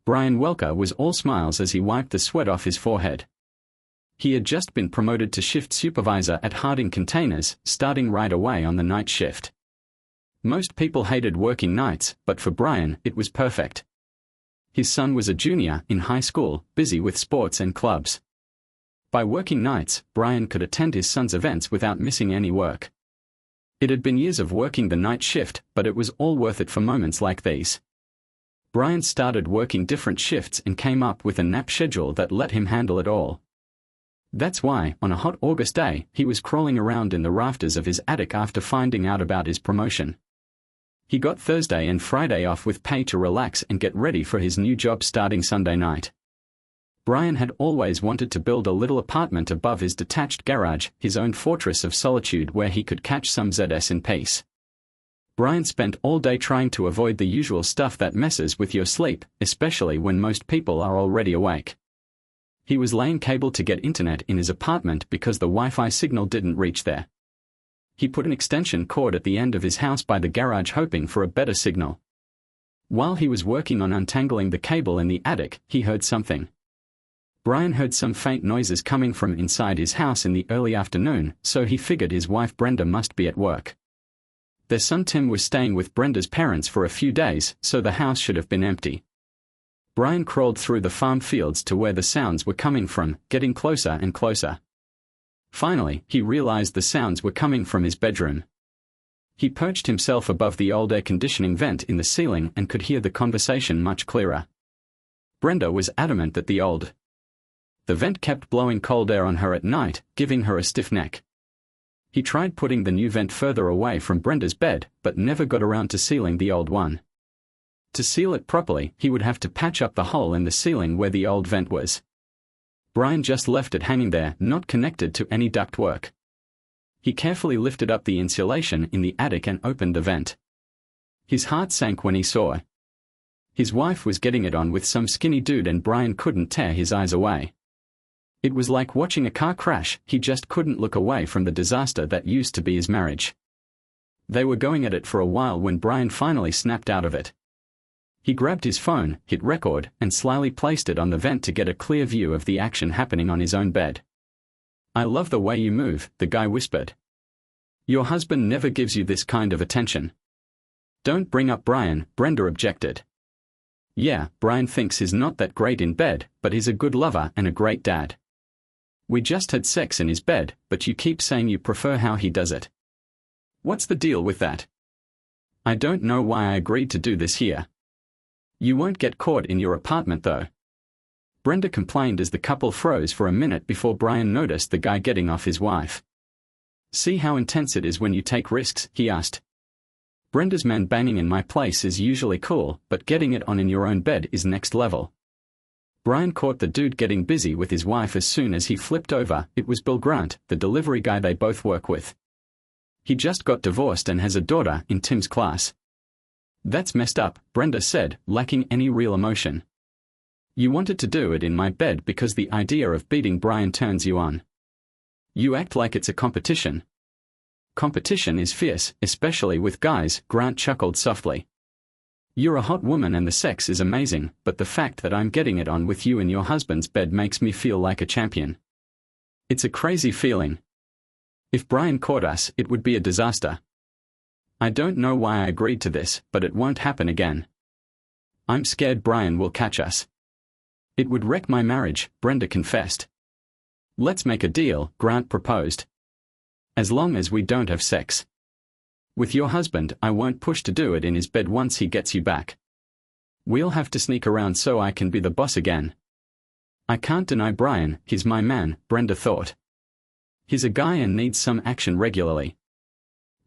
Brian Welker was all smiles as he wiped the sweat off his forehead. He had just been promoted to shift supervisor at Harding Containers, starting right away on the night shift. Most people hated working nights, but for Brian, it was perfect. His son was a junior in high school, busy with sports and clubs. By working nights, Brian could attend his son's events without missing any work. It had been years of working the night shift, but it was all worth it for moments like these. Brian started working different shifts and came up with a nap schedule that let him handle it all. That's why, on a hot August day, he was crawling around in the rafters of his attic after finding out about his promotion. He got Thursday and Friday off with pay to relax and get ready for his new job starting Sunday night. Brian had always wanted to build a little apartment above his detached garage, his own fortress of solitude where he could catch some Zs in peace. Brian spent all day trying to avoid the usual stuff that messes with your sleep, especially when most people are already awake. He was laying cable to get internet in his apartment because the Wi-Fi signal didn't reach there. He put an extension cord at the end of his house by the garage hoping for a better signal. While he was working on untangling the cable in the attic, he heard something. Brian heard some faint noises coming from inside his house in the early afternoon, so he figured his wife Brenda must be at work. Their son Tim was staying with Brenda's parents for a few days, so the house should have been empty. Brian crawled through the farm fields to where the sounds were coming from, getting closer and closer. Finally, he realized the sounds were coming from his bedroom. He perched himself above the old air conditioning vent in the ceiling and could hear the conversation much clearer. Brenda was adamant that the vent kept blowing cold air on her at night, giving her a stiff neck. He tried putting the new vent further away from Brenda's bed, but never got around to sealing the old one. To seal it properly, he would have to patch up the hole in the ceiling where the old vent was. Brian just left it hanging there, not connected to any ductwork. He carefully lifted up the insulation in the attic and opened the vent. His heart sank when he saw his wife was getting it on with some skinny dude and Brian couldn't tear his eyes away. It was like watching a car crash, he just couldn't look away from the disaster that used to be his marriage. They were going at it for a while when Brian finally snapped out of it. He grabbed his phone, hit record, and slyly placed it on the vent to get a clear view of the action happening on his own bed. "I love the way you move," the guy whispered. "Your husband never gives you this kind of attention." "Don't bring up Brian," Brenda objected. "Yeah, Brian thinks he's not that great in bed, but he's a good lover and a great dad. We just had sex in his bed, but you keep saying you prefer how he does it. What's the deal with that? I don't know why I agreed to do this here. You won't get caught in your apartment though." Brenda complained as the couple froze for a minute before Brian noticed the guy getting off his wife. "See how intense it is when you take risks?" he asked. "Brenda's man banging in my place is usually cool, but getting it on in your own bed is next level." Brian caught the dude getting busy with his wife as soon as he flipped over. It was Bill Grant, the delivery guy they both work with. He just got divorced and has a daughter in Tim's class. "That's messed up," Brenda said, lacking any real emotion. "You wanted to do it in my bed because the idea of beating Brian turns you on. You act like it's a competition." "Competition is fierce, especially with guys," Grant chuckled softly. "You're a hot woman and the sex is amazing, but the fact that I'm getting it on with you in your husband's bed makes me feel like a champion. It's a crazy feeling. If Brian caught us, it would be a disaster. I don't know why I agreed to this, but it won't happen again. I'm scared Brian will catch us. It would wreck my marriage," Brenda confessed. "Let's make a deal," Grant proposed. "As long as we don't have sex. With your husband, I won't push to do it in his bed once he gets you back. We'll have to sneak around so I can be the boss again." "I can't deny Brian, he's my man," Brenda thought. "He's a guy and needs some action regularly.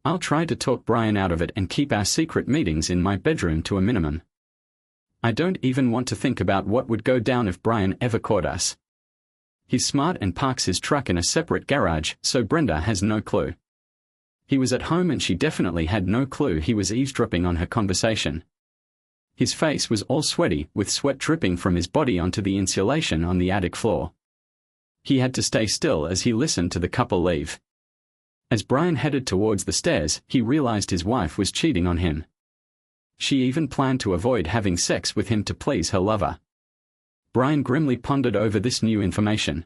I'll try to talk Brian out of it and keep our secret meetings in my bedroom to a minimum. I don't even want to think about what would go down if Brian ever caught us. He's smart and parks his truck in a separate garage, so Brenda has no clue. He was at home and she definitely had no clue he was eavesdropping on her conversation. His face was all sweaty, with sweat dripping from his body onto the insulation on the attic floor. He had to stay still as he listened to the couple leave. As Brian headed towards the stairs, he realized his wife was cheating on him. She even planned to avoid having sex with him to please her lover. Brian grimly pondered over this new information.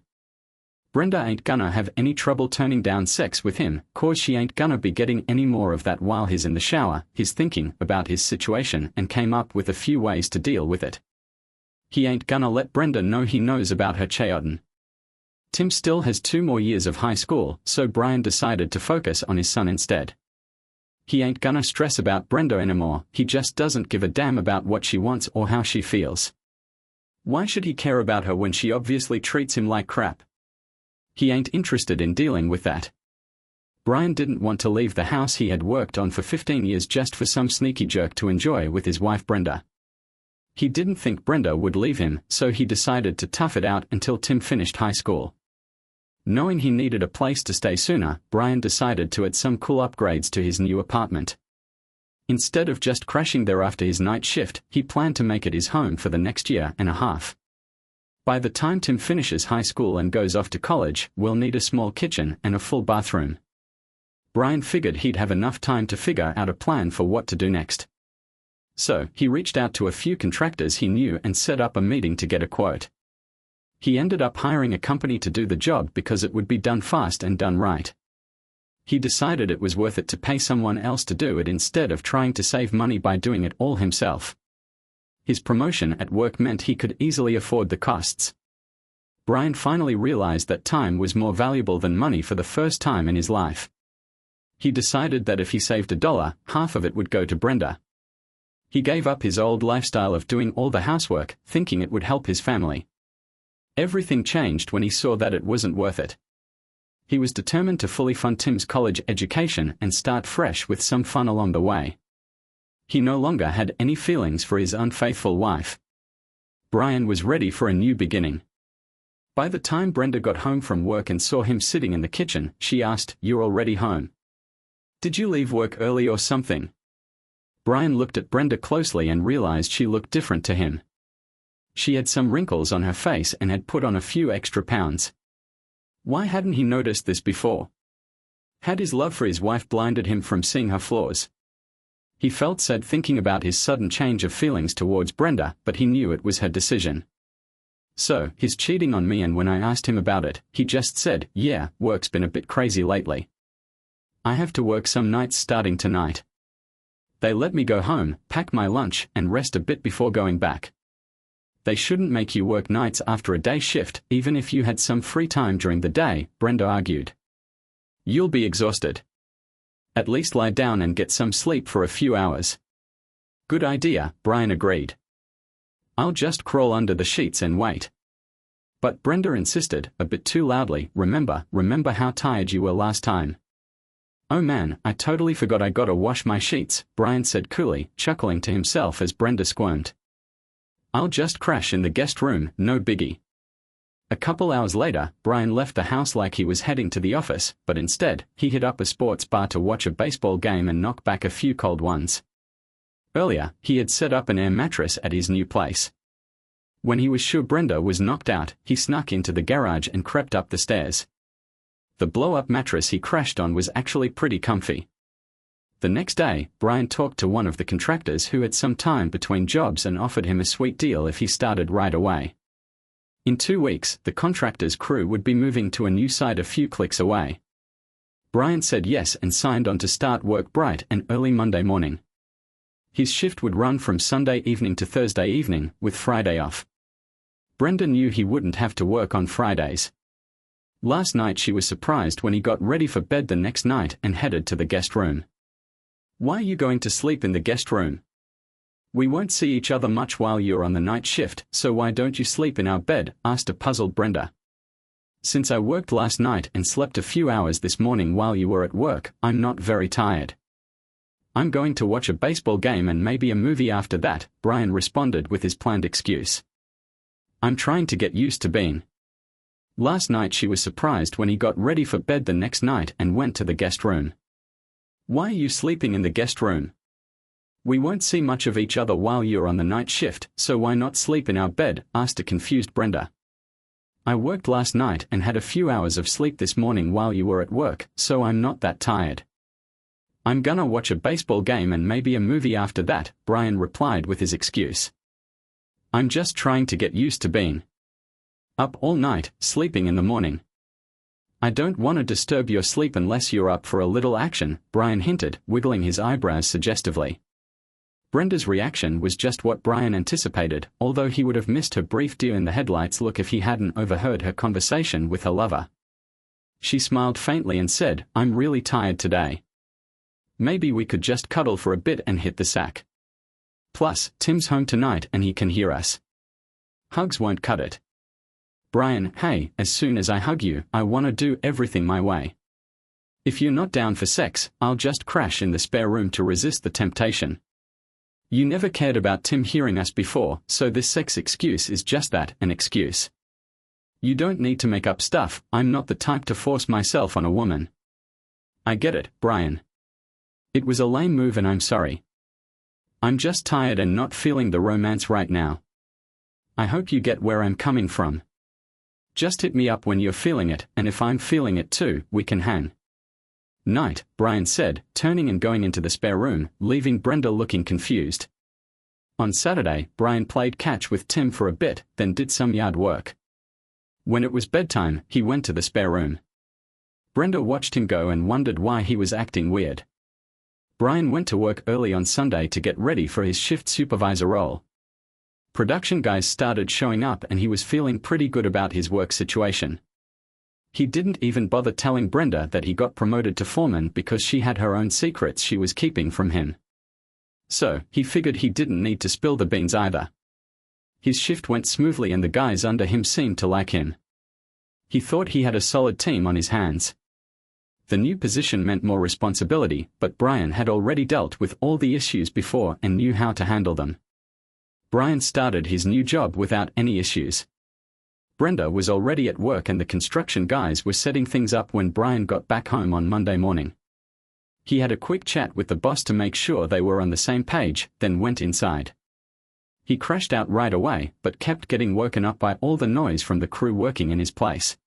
Brenda ain't gonna have any trouble turning down sex with him, 'cause she ain't gonna be getting any more of that while he's in the shower. He's thinking about his situation and came up with a few ways to deal with it. He ain't gonna let Brenda know he knows about her chayotin. Tim still has 2 more years of high school, so Brian decided to focus on his son instead. He ain't gonna stress about Brenda anymore, he just doesn't give a damn about what she wants or how she feels. Why should he care about her when she obviously treats him like crap? He ain't interested in dealing with that. Brian didn't want to leave the house he had worked on for 15 years just for some sneaky jerk to enjoy with his wife Brenda. He didn't think Brenda would leave him, so he decided to tough it out until Tim finished high school. Knowing he needed a place to stay sooner, Brian decided to add some cool upgrades to his new apartment. Instead of just crashing there after his night shift, he planned to make it his home for the next year and a half. By the time Tim finishes high school and goes off to college, we'll need a small kitchen and a full bathroom. Brian figured he'd have enough time to figure out a plan for what to do next. So, he reached out to a few contractors he knew and set up a meeting to get a quote. He ended up hiring a company to do the job because it would be done fast and done right. He decided it was worth it to pay someone else to do it instead of trying to save money by doing it all himself. His promotion at work meant he could easily afford the costs. Brian finally realized that time was more valuable than money for the first time in his life. He decided that if he saved $1, half of it would go to Brenda. He gave up his old lifestyle of doing all the housework, thinking it would help his family. Everything changed when he saw that it wasn't worth it. He was determined to fully fund Tim's college education and start fresh with some fun along the way. He no longer had any feelings for his unfaithful wife. Brian was ready for a new beginning. By the time Brenda got home from work and saw him sitting in the kitchen, she asked, "You're already home? Did you leave work early or something?" Brian looked at Brenda closely and realized she looked different to him. She had some wrinkles on her face and had put on a few extra pounds. Why hadn't he noticed this before? Had his love for his wife blinded him from seeing her flaws? He felt sad thinking about his sudden change of feelings towards Brenda, but he knew it was her decision. So, he's cheating on me, and when I asked him about it, he just said, "Yeah, work's been a bit crazy lately. I have to work some nights starting tonight. They let me go home, pack my lunch, and rest a bit before going back. They shouldn't make you work nights after a day shift, even if you had some free time during the day," Brenda argued. "You'll be exhausted. At least lie down and get some sleep for a few hours." "Good idea," Brian agreed. "I'll just crawl under the sheets and wait." But Brenda insisted, a bit too loudly, remember how tired you were last time." "Oh man, I totally forgot I gotta wash my sheets," Brian said coolly, chuckling to himself as Brenda squirmed. "I'll just crash in the guest room, no biggie." A couple hours later, Brian left the house like he was heading to the office, but instead, he hit up a sports bar to watch a baseball game and knock back a few cold ones. Earlier, he had set up an air mattress at his new place. When he was sure Brenda was knocked out, he snuck into the garage and crept up the stairs. The blow-up mattress he crashed on was actually pretty comfy. The next day, Brian talked to one of the contractors who had some time between jobs and offered him a sweet deal if he started right away. In 2 weeks, the contractor's crew would be moving to a new site a few clicks away. Brian said yes and signed on to start work bright and early Monday morning. His shift would run from Sunday evening to Thursday evening, with Friday off. Brenda knew he wouldn't have to work on Fridays. Last night she was surprised when he got ready for bed the next night and headed to the guest room. "Why are you going to sleep in the guest room? We won't see each other much while you're on the night shift, so why don't you sleep in our bed?" asked a puzzled Brenda. "Since I worked last night and slept a few hours this morning while you were at work, I'm not very tired. I'm going to watch a baseball game and maybe a movie after that," Brian responded with his planned excuse. "I'm trying to get used to being." Last night she was surprised when he got ready for bed the next night and went to the guest room. "Why are you sleeping in the guest room? We won't see much of each other while you're on the night shift, so why not sleep in our bed?" asked a confused Brenda. "I worked last night and had a few hours of sleep this morning while you were at work, so I'm not that tired. I'm gonna watch a baseball game and maybe a movie after that," Brian replied with his excuse. I'm just trying to get used to being up all night, sleeping in the morning. I don't want to disturb your sleep unless you're up for a little action, Brian hinted, wiggling his eyebrows suggestively. Brenda's reaction was just what Brian anticipated, although he would have missed her brief deer-in-the-headlights look if he hadn't overheard her conversation with her lover. She smiled faintly and said, I'm really tired today. Maybe we could just cuddle for a bit and hit the sack. Plus, Tim's home tonight and he can hear us. Hugs won't cut it. Brian, hey, as soon as I hug you, I want to do everything my way. If you're not down for sex, I'll just crash in the spare room to resist the temptation. You never cared about Tim hearing us before, so this sex excuse is just that, an excuse. You don't need to make up stuff, I'm not the type to force myself on a woman. I get it, Brian. It was a lame move and I'm sorry. I'm just tired and not feeling the romance right now. I hope you get where I'm coming from. Just hit me up when you're feeling it, and if I'm feeling it too, we can hang. Night, Brian said, turning and going into the spare room, leaving Brenda looking confused. On Saturday, Brian played catch with Tim for a bit, then did some yard work. When it was bedtime, he went to the spare room. Brenda watched him go and wondered why he was acting weird. Brian went to work early on Sunday to get ready for his shift supervisor role. Production guys started showing up and he was feeling pretty good about his work situation. He didn't even bother telling Brenda that he got promoted to foreman because she had her own secrets she was keeping from him. So, he figured he didn't need to spill the beans either. His shift went smoothly and the guys under him seemed to like him. He thought he had a solid team on his hands. The new position meant more responsibility, but Brian had already dealt with all the issues before and knew how to handle them. Brian started his new job without any issues. Brenda was already at work and the construction guys were setting things up when Brian got back home on Monday morning. He had a quick chat with the boss to make sure they were on the same page, then went inside. He crashed out right away, but kept getting woken up by all the noise from the crew working in his place.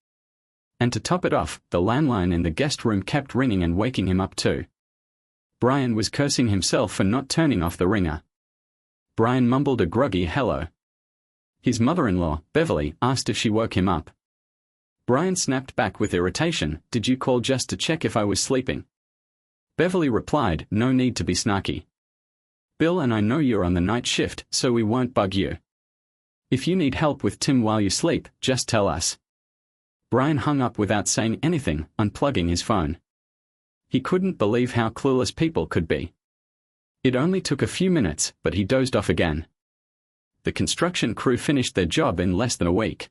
And to top it off, the landline in the guest room kept ringing and waking him up too. Brian was cursing himself for not turning off the ringer. Brian mumbled a groggy hello. His mother-in-law, Beverly, asked if she woke him up. Brian snapped back with irritation, "Did you call just to check if I was sleeping?" Beverly replied, "No need to be snarky. Bill and I know you're on the night shift, so we won't bug you. If you need help with Tim while you sleep, just tell us." Brian hung up without saying anything, unplugging his phone. He couldn't believe how clueless people could be. It only took a few minutes, but he dozed off again. The construction crew finished their job in less than a week.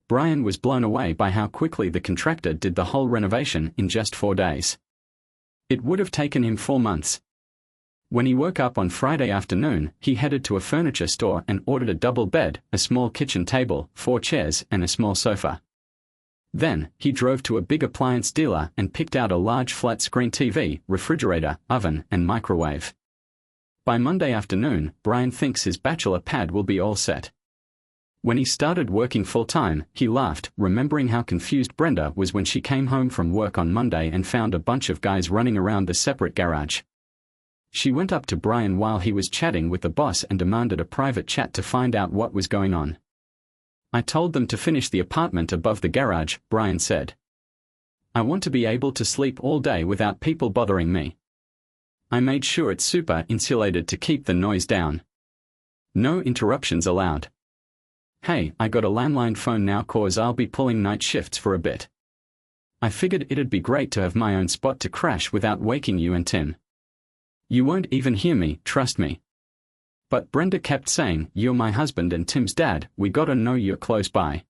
Brian was blown away by how quickly the contractor did the whole renovation in just 4 days. It would have taken him 4 months. When he woke up on Friday afternoon, he headed to a furniture store and ordered a double bed, a small kitchen table, 4 chairs, and a small sofa. Then, he drove to a big appliance dealer and picked out a large flat-screen TV, refrigerator, oven, and microwave. By Monday afternoon, Brian thinks his bachelor pad will be all set. When he started working full-time, he laughed, remembering how confused Brenda was when she came home from work on Monday and found a bunch of guys running around the separate garage. She went up to Brian while he was chatting with the boss and demanded a private chat to find out what was going on. "I told them to finish the apartment above the garage," Brian said. "I want to be able to sleep all day without people bothering me. I made sure it's super insulated to keep the noise down. No interruptions allowed. Hey, I got a landline phone now 'cause I'll be pulling night shifts for a bit. I figured it'd be great to have my own spot to crash without waking you and Tim. You won't even hear me, trust me." But Brenda kept saying, "You're my husband and Tim's dad, we gotta know you're close by.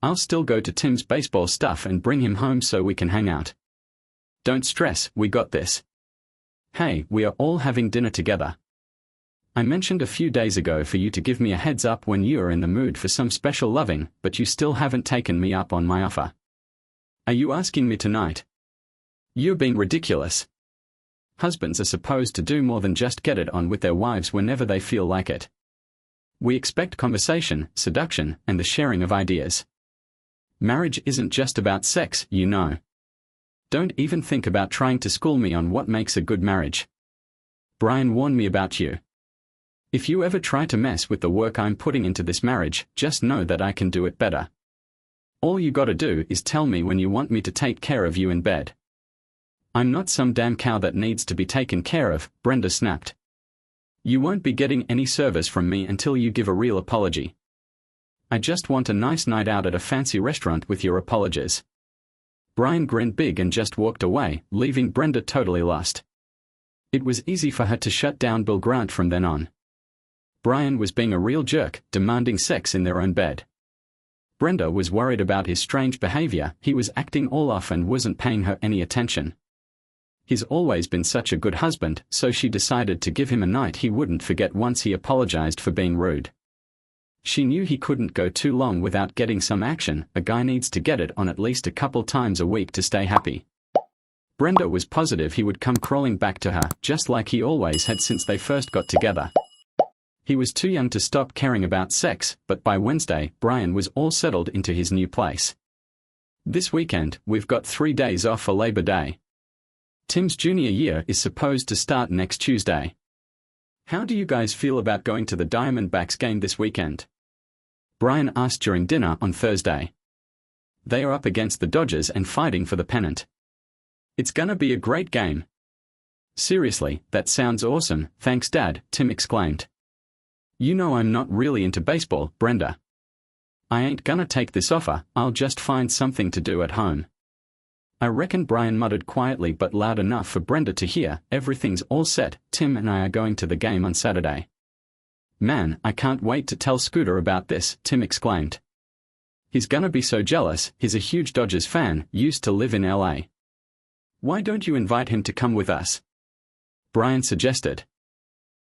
I'll still go to Tim's baseball stuff and bring him home so we can hang out. Don't stress, we got this. Hey, we are all having dinner together. I mentioned a few days ago for you to give me a heads up when you're in the mood for some special loving, but you still haven't taken me up on my offer. Are you asking me tonight? You're being ridiculous. Husbands are supposed to do more than just get it on with their wives whenever they feel like it. We expect conversation, seduction, and the sharing of ideas. Marriage isn't just about sex, you know. Don't even think about trying to school me on what makes a good marriage. Brian warned me about you. If you ever try to mess with the work I'm putting into this marriage, just know that I can do it better. All you gotta do is tell me when you want me to take care of you in bed. I'm not some damn cow that needs to be taken care of, Brenda snapped. You won't be getting any service from me until you give a real apology. I just want a nice night out at a fancy restaurant with your apologies. Brian grinned big and just walked away, leaving Brenda totally lost. It was easy for her to shut down Bill Grant from then on. Brian was being a real jerk, demanding sex in their own bed. Brenda was worried about his strange behavior. He was acting all off and wasn't paying her any attention. He's always been such a good husband, so she decided to give him a night he wouldn't forget once he apologized for being rude. She knew he couldn't go too long without getting some action. A guy needs to get it on at least a couple times a week to stay happy. Brenda was positive he would come crawling back to her, just like he always had since they first got together. He was too young to stop caring about sex, but by Wednesday, Brian was all settled into his new place. This weekend, we've got 3 days off for Labor Day. Tim's junior year is supposed to start next Tuesday. How do you guys feel about going to the Diamondbacks game this weekend? Brian asked during dinner on Thursday. They are up against the Dodgers and fighting for the pennant. It's gonna be a great game. Seriously, that sounds awesome, thanks Dad, Tim exclaimed. You know I'm not really into baseball, Brenda. I ain't gonna take this offer, I'll just find something to do at home. I reckon, Brian muttered quietly but loud enough for Brenda to hear. Everything's all set, Tim and I are going to the game on Saturday. Man, I can't wait to tell Scooter about this, Tim exclaimed. He's gonna be so jealous. He's a huge Dodgers fan, used to live in LA. Why don't you invite him to come with us? Brian suggested.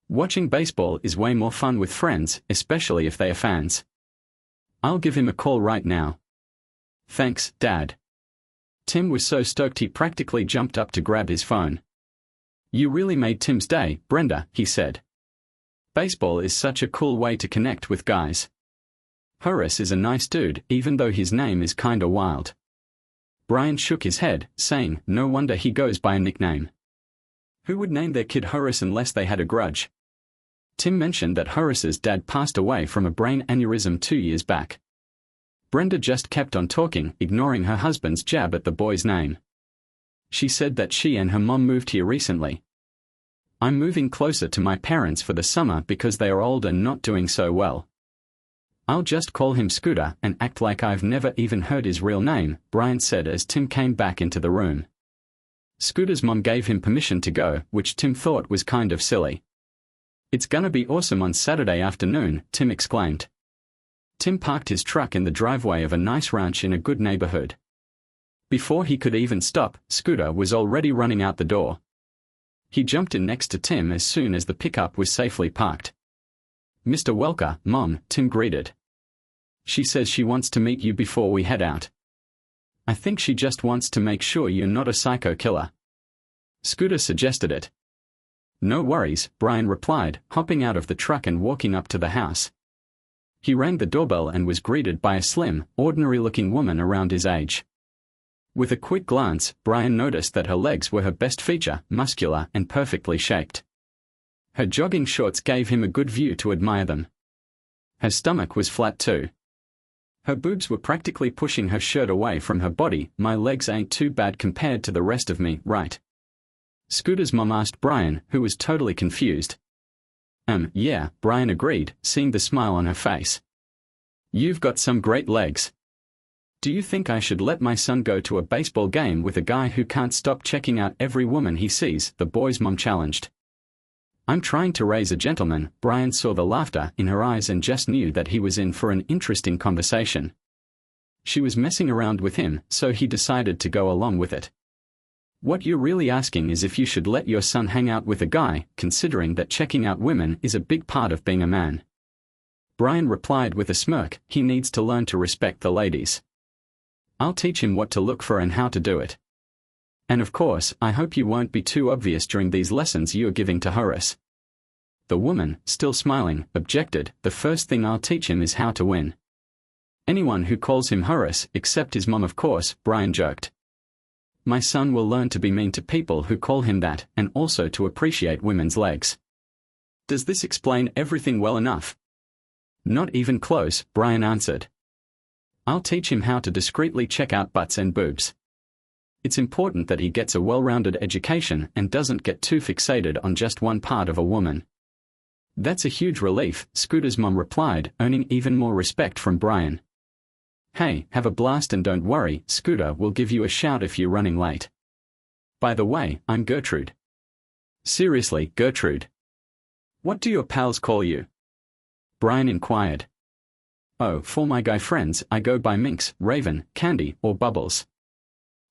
Watching baseball is way more fun with friends, especially if they are fans. I'll give him a call right now. Thanks, Dad. Tim was so stoked he practically jumped up to grab his phone. You really made Tim's day, Brenda, he said. Baseball is such a cool way to connect with guys. Horace is a nice dude, even though his name is kinda wild. Brian shook his head, saying, no wonder he goes by a nickname. Who would name their kid Horace unless they had a grudge? Tim mentioned that Horace's dad passed away from a brain aneurysm 2 years back. Brenda just kept on talking, ignoring her husband's jab at the boy's name. She said that she and her mom moved here recently. I'm moving closer to my parents for the summer because they are old and not doing so well. I'll just call him Scooter and act like I've never even heard his real name, Brian said as Tim came back into the room. Scooter's mom gave him permission to go, which Tim thought was kind of silly. It's gonna be awesome on Saturday afternoon, Tim exclaimed. Tim parked his truck in the driveway of a nice ranch in a good neighborhood. Before he could even stop, Scooter was already running out the door. He jumped in next to Tim as soon as the pickup was safely parked. Mr. Welker, Mom, Tim greeted. She says she wants to meet you before we head out. I think she just wants to make sure you're not a psycho killer. Scooter suggested it. No worries, Brian replied, hopping out of the truck and walking up to the house. He rang the doorbell and was greeted by a slim, ordinary-looking woman around his age. With a quick glance, Brian noticed that her legs were her best feature, muscular and perfectly shaped. Her jogging shorts gave him a good view to admire them. Her stomach was flat too. Her boobs were practically pushing her shirt away from her body. My legs ain't too bad compared to the rest of me, right? Scooter's mom asked Brian, who was totally confused. Yeah, Brian agreed, seeing the smile on her face. You've got some great legs. Do you think I should let my son go to a baseball game with a guy who can't stop checking out every woman he sees? The boy's mom challenged. I'm trying to raise a gentleman. Brian saw the laughter in her eyes and just knew that he was in for an interesting conversation. She was messing around with him, so he decided to go along with it. What you're really asking is if you should let your son hang out with a guy, considering that checking out women is a big part of being a man. Brian replied with a smirk. He needs to learn to respect the ladies. I'll teach him what to look for and how to do it. And of course, I hope you won't be too obvious during these lessons you're giving to Horace. The woman, still smiling, objected. The first thing I'll teach him is how to win. Anyone who calls him Horace, except his mom of course, Brian joked. My son will learn to be mean to people who call him that, and also to appreciate women's legs. Does this explain everything well enough? Not even close, Brian answered. I'll teach him how to discreetly check out butts and boobs. It's important that he gets a well-rounded education and doesn't get too fixated on just one part of a woman. That's a huge relief, Scooter's mom replied, earning even more respect from Brian. Hey, have a blast and don't worry, Scooter will give you a shout if you're running late. By the way, I'm Gertrude. Seriously, Gertrude. What do your pals call you? Brian inquired. Oh, for my guy friends, I go by Minx, Raven, Candy, or Bubbles.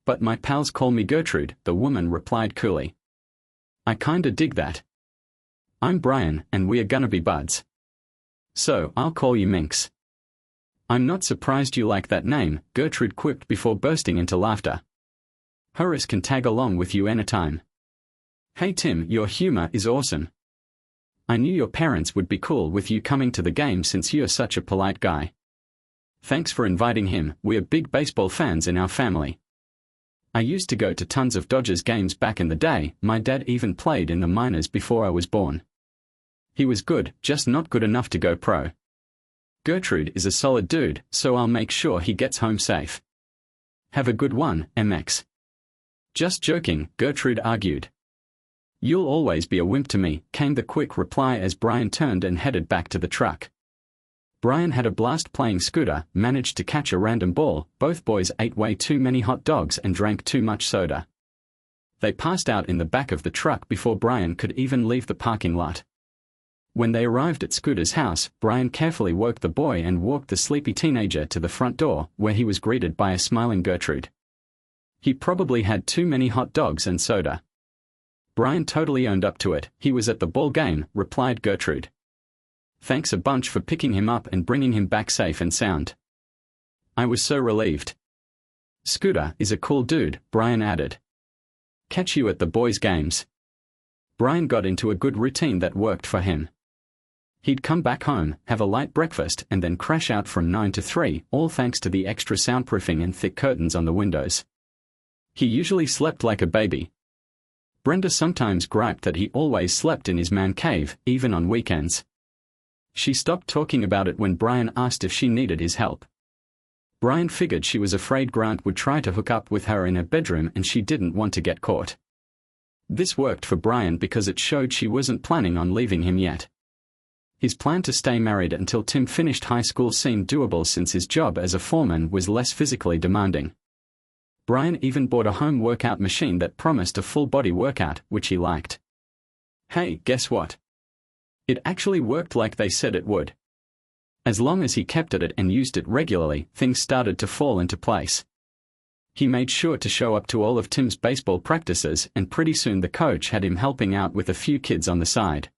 But my pals call me Gertrude, the woman replied coolly. I kinda dig that. I'm Brian, and we're gonna be buds. So, I'll call you Minx. I'm not surprised you like that name, Gertrude quipped before bursting into laughter. Horace can tag along with you anytime. Hey Tim, your humor is awesome. I knew your parents would be cool with you coming to the game since you're such a polite guy. Thanks for inviting him, we're big baseball fans in our family. I used to go to tons of Dodgers games back in the day, my dad even played in the minors before I was born. He was good, just not good enough to go pro. Gertrude is a solid dude, so I'll make sure he gets home safe. Have a good one, MX. Just joking, Gertrude argued. You'll always be a wimp to me, came the quick reply as Brian turned and headed back to the truck. Brian had a blast playing Scooter, managed to catch a random ball, both boys ate way too many hot dogs and drank too much soda. They passed out in the back of the truck before Brian could even leave the parking lot. When they arrived at Scooter's house, Brian carefully woke the boy and walked the sleepy teenager to the front door, where he was greeted by a smiling Gertrude. He probably had too many hot dogs and soda. Brian totally owned up to it, he was at the ball game, replied Gertrude. Thanks a bunch for picking him up and bringing him back safe and sound. I was so relieved. Scooter is a cool dude, Brian added. Catch you at the boys' games. Brian got into a good routine that worked for him. He'd come back home, have a light breakfast and then crash out from 9 to 3, all thanks to the extra soundproofing and thick curtains on the windows. He usually slept like a baby. Brenda sometimes griped that he always slept in his man cave, even on weekends. She stopped talking about it when Brian asked if she needed his help. Brian figured she was afraid Grant would try to hook up with her in her bedroom and she didn't want to get caught. This worked for Brian because it showed she wasn't planning on leaving him yet. His plan to stay married until Tim finished high school seemed doable since his job as a foreman was less physically demanding. Brian even bought a home workout machine that promised a full-body workout, which he liked. Hey, guess what? It actually worked like they said it would. As long as he kept at it and used it regularly, things started to fall into place. He made sure to show up to all of Tim's baseball practices, and pretty soon the coach had him helping out with a few kids on the side.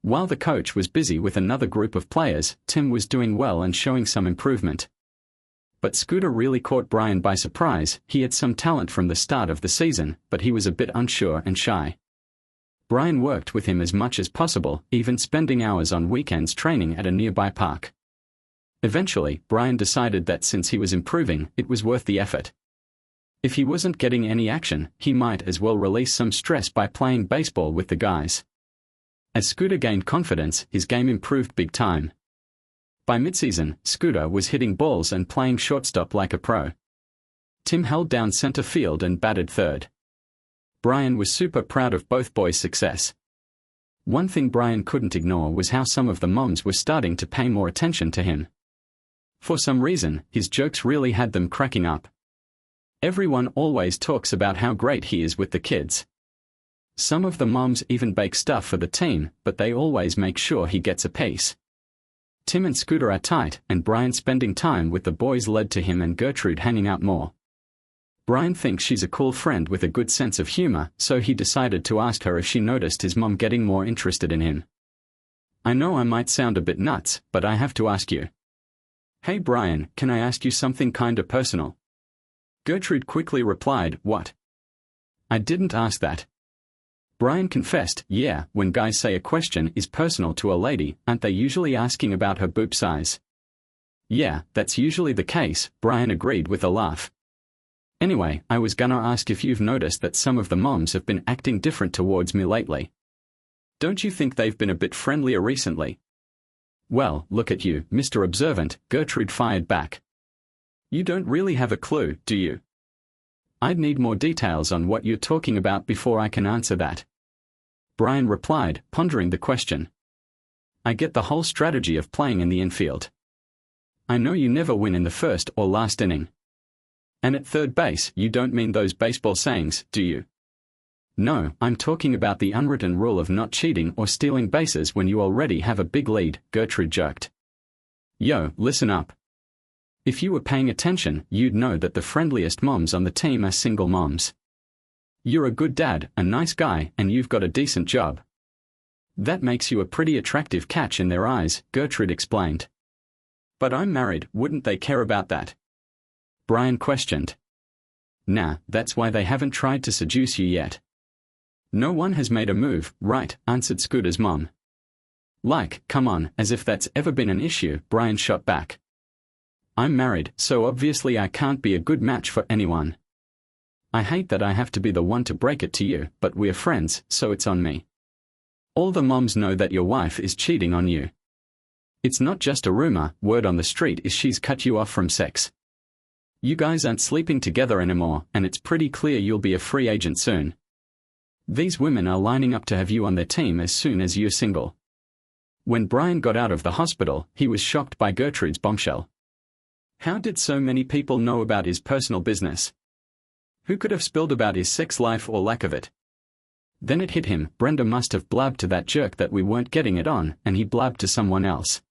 While the coach was busy with another group of players, Tim was doing well and showing some improvement. But Scooter really caught Brian by surprise. He had some talent from the start of the season, but he was a bit unsure and shy. Brian worked with him as much as possible, even spending hours on weekends training at a nearby park. Eventually, Brian decided that since he was improving, it was worth the effort. If he wasn't getting any action, he might as well release some stress by playing baseball with the guys. As Scooter gained confidence, his game improved big time. By midseason, Scooter was hitting balls and playing shortstop like a pro. Tim held down center field and batted third. Brian was super proud of both boys' success. One thing Brian couldn't ignore was how some of the moms were starting to pay more attention to him. For some reason, his jokes really had them cracking up. Everyone always talks about how great he is with the kids. Some of the moms even bake stuff for the team, but they always make sure he gets a piece. Tim and Scooter are tight, and Brian spending time with the boys led to him and Gertrude hanging out more. Brian thinks she's a cool friend with a good sense of humor, so he decided to ask her if she noticed his mom getting more interested in him. I know I might sound a bit nuts, but I have to ask you. Hey Brian, can I ask you something kinda personal? Gertrude quickly replied, what? I didn't ask that. Brian confessed, yeah, when guys say a question is personal to a lady, aren't they usually asking about her boob size? Yeah, that's usually the case, Brian agreed with a laugh. Anyway, I was gonna ask if you've noticed that some of the moms have been acting different towards me lately. Don't you think they've been a bit friendlier recently? Well, look at you, Mr. Observant, Gertrude fired back. You don't really have a clue, do you? I'd need more details on what you're talking about before I can answer that. Brian replied, pondering the question. I get the whole strategy of playing in the infield. I know you never win in the first or last inning. And at third base, you don't mean those baseball sayings, do you? No, I'm talking about the unwritten rule of not cheating or stealing bases when you already have a big lead, Gertrude joked. Yo, listen up. If you were paying attention, you'd know that the friendliest moms on the team are single moms. You're a good dad, a nice guy, and you've got a decent job. That makes you a pretty attractive catch in their eyes, Gertrude explained. But I'm married, wouldn't they care about that? Brian questioned. Nah, that's why they haven't tried to seduce you yet. No one has made a move, right, answered Scooter's mom. Like, come on, as if that's ever been an issue, Brian shot back. I'm married, so obviously I can't be a good match for anyone. I hate that I have to be the one to break it to you, but we're friends, so it's on me. All the moms know that your wife is cheating on you. It's not just a rumor, word on the street is she's cut you off from sex. You guys aren't sleeping together anymore, and it's pretty clear you'll be a free agent soon. These women are lining up to have you on their team as soon as you're single. When Brian got out of the hospital, he was shocked by Gertrude's bombshell. How did so many people know about his personal business? Who could have spilled about his sex life or lack of it? Then it hit him, Brenda must have blabbed to that jerk that we weren't getting it on, and he blabbed to someone else.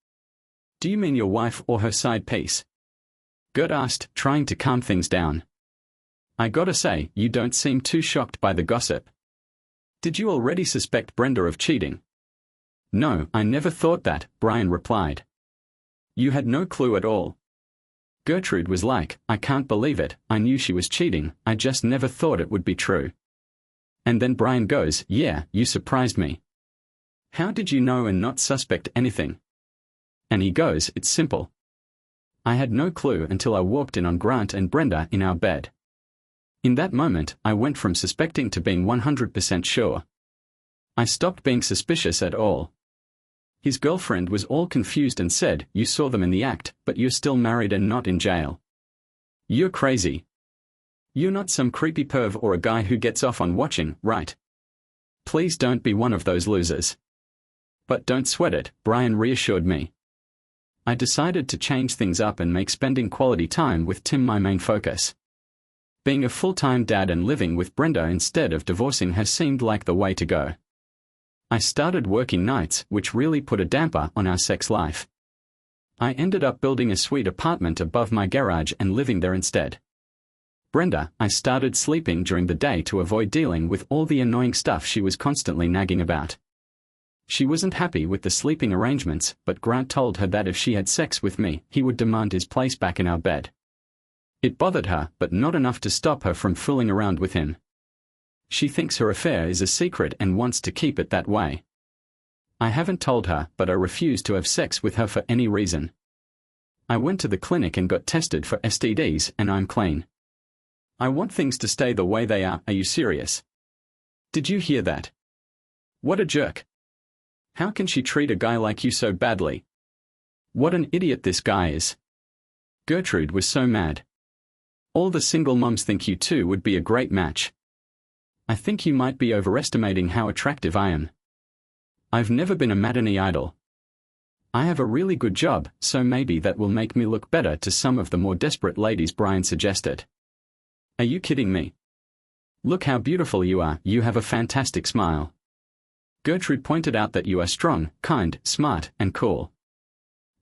Do you mean your wife or her side piece? Gert asked, trying to calm things down. I gotta say, you don't seem too shocked by the gossip. Did you already suspect Brenda of cheating? No, I never thought that, Brian replied. You had no clue at all. Gertrude was like, I can't believe it, I knew she was cheating, I just never thought it would be true. And then Brian goes, yeah, you surprised me. How did you know and not suspect anything? And he goes, it's simple. I had no clue until I walked in on Grant and Brenda in our bed. In that moment, I went from suspecting to being 100% sure. I stopped being suspicious at all. His girlfriend was all confused and said, you saw them in the act, but you're still married and not in jail. You're crazy. You're not some creepy perv or a guy who gets off on watching, right? Please don't be one of those losers. But don't sweat it, Brian reassured me. I decided to change things up and make spending quality time with Tim my main focus. Being a full-time dad and living with Brenda instead of divorcing her seemed like the way to go. I started working nights, which really put a damper on our sex life. I ended up building a sweet apartment above my garage and living there instead. Brenda, I started sleeping during the day to avoid dealing with all the annoying stuff she was constantly nagging about. She wasn't happy with the sleeping arrangements, but Grant told her that if she had sex with me, he would demand his place back in our bed. It bothered her, but not enough to stop her from fooling around with him. She thinks her affair is a secret and wants to keep it that way. I haven't told her, but I refuse to have sex with her for any reason. I went to the clinic and got tested for STDs, and I'm clean. I want things to stay the way they are you serious? Did you hear that? What a jerk. How can she treat a guy like you so badly? What an idiot this guy is. Gertrude was so mad. All the single moms think you two would be a great match. I think you might be overestimating how attractive I am. I've never been a matinee idol. I have a really good job, so maybe that will make me look better to some of the more desperate ladies, Brian suggested. Are you kidding me? Look how beautiful you are, you have a fantastic smile. Gertrude pointed out that you are strong, kind, smart, and cool.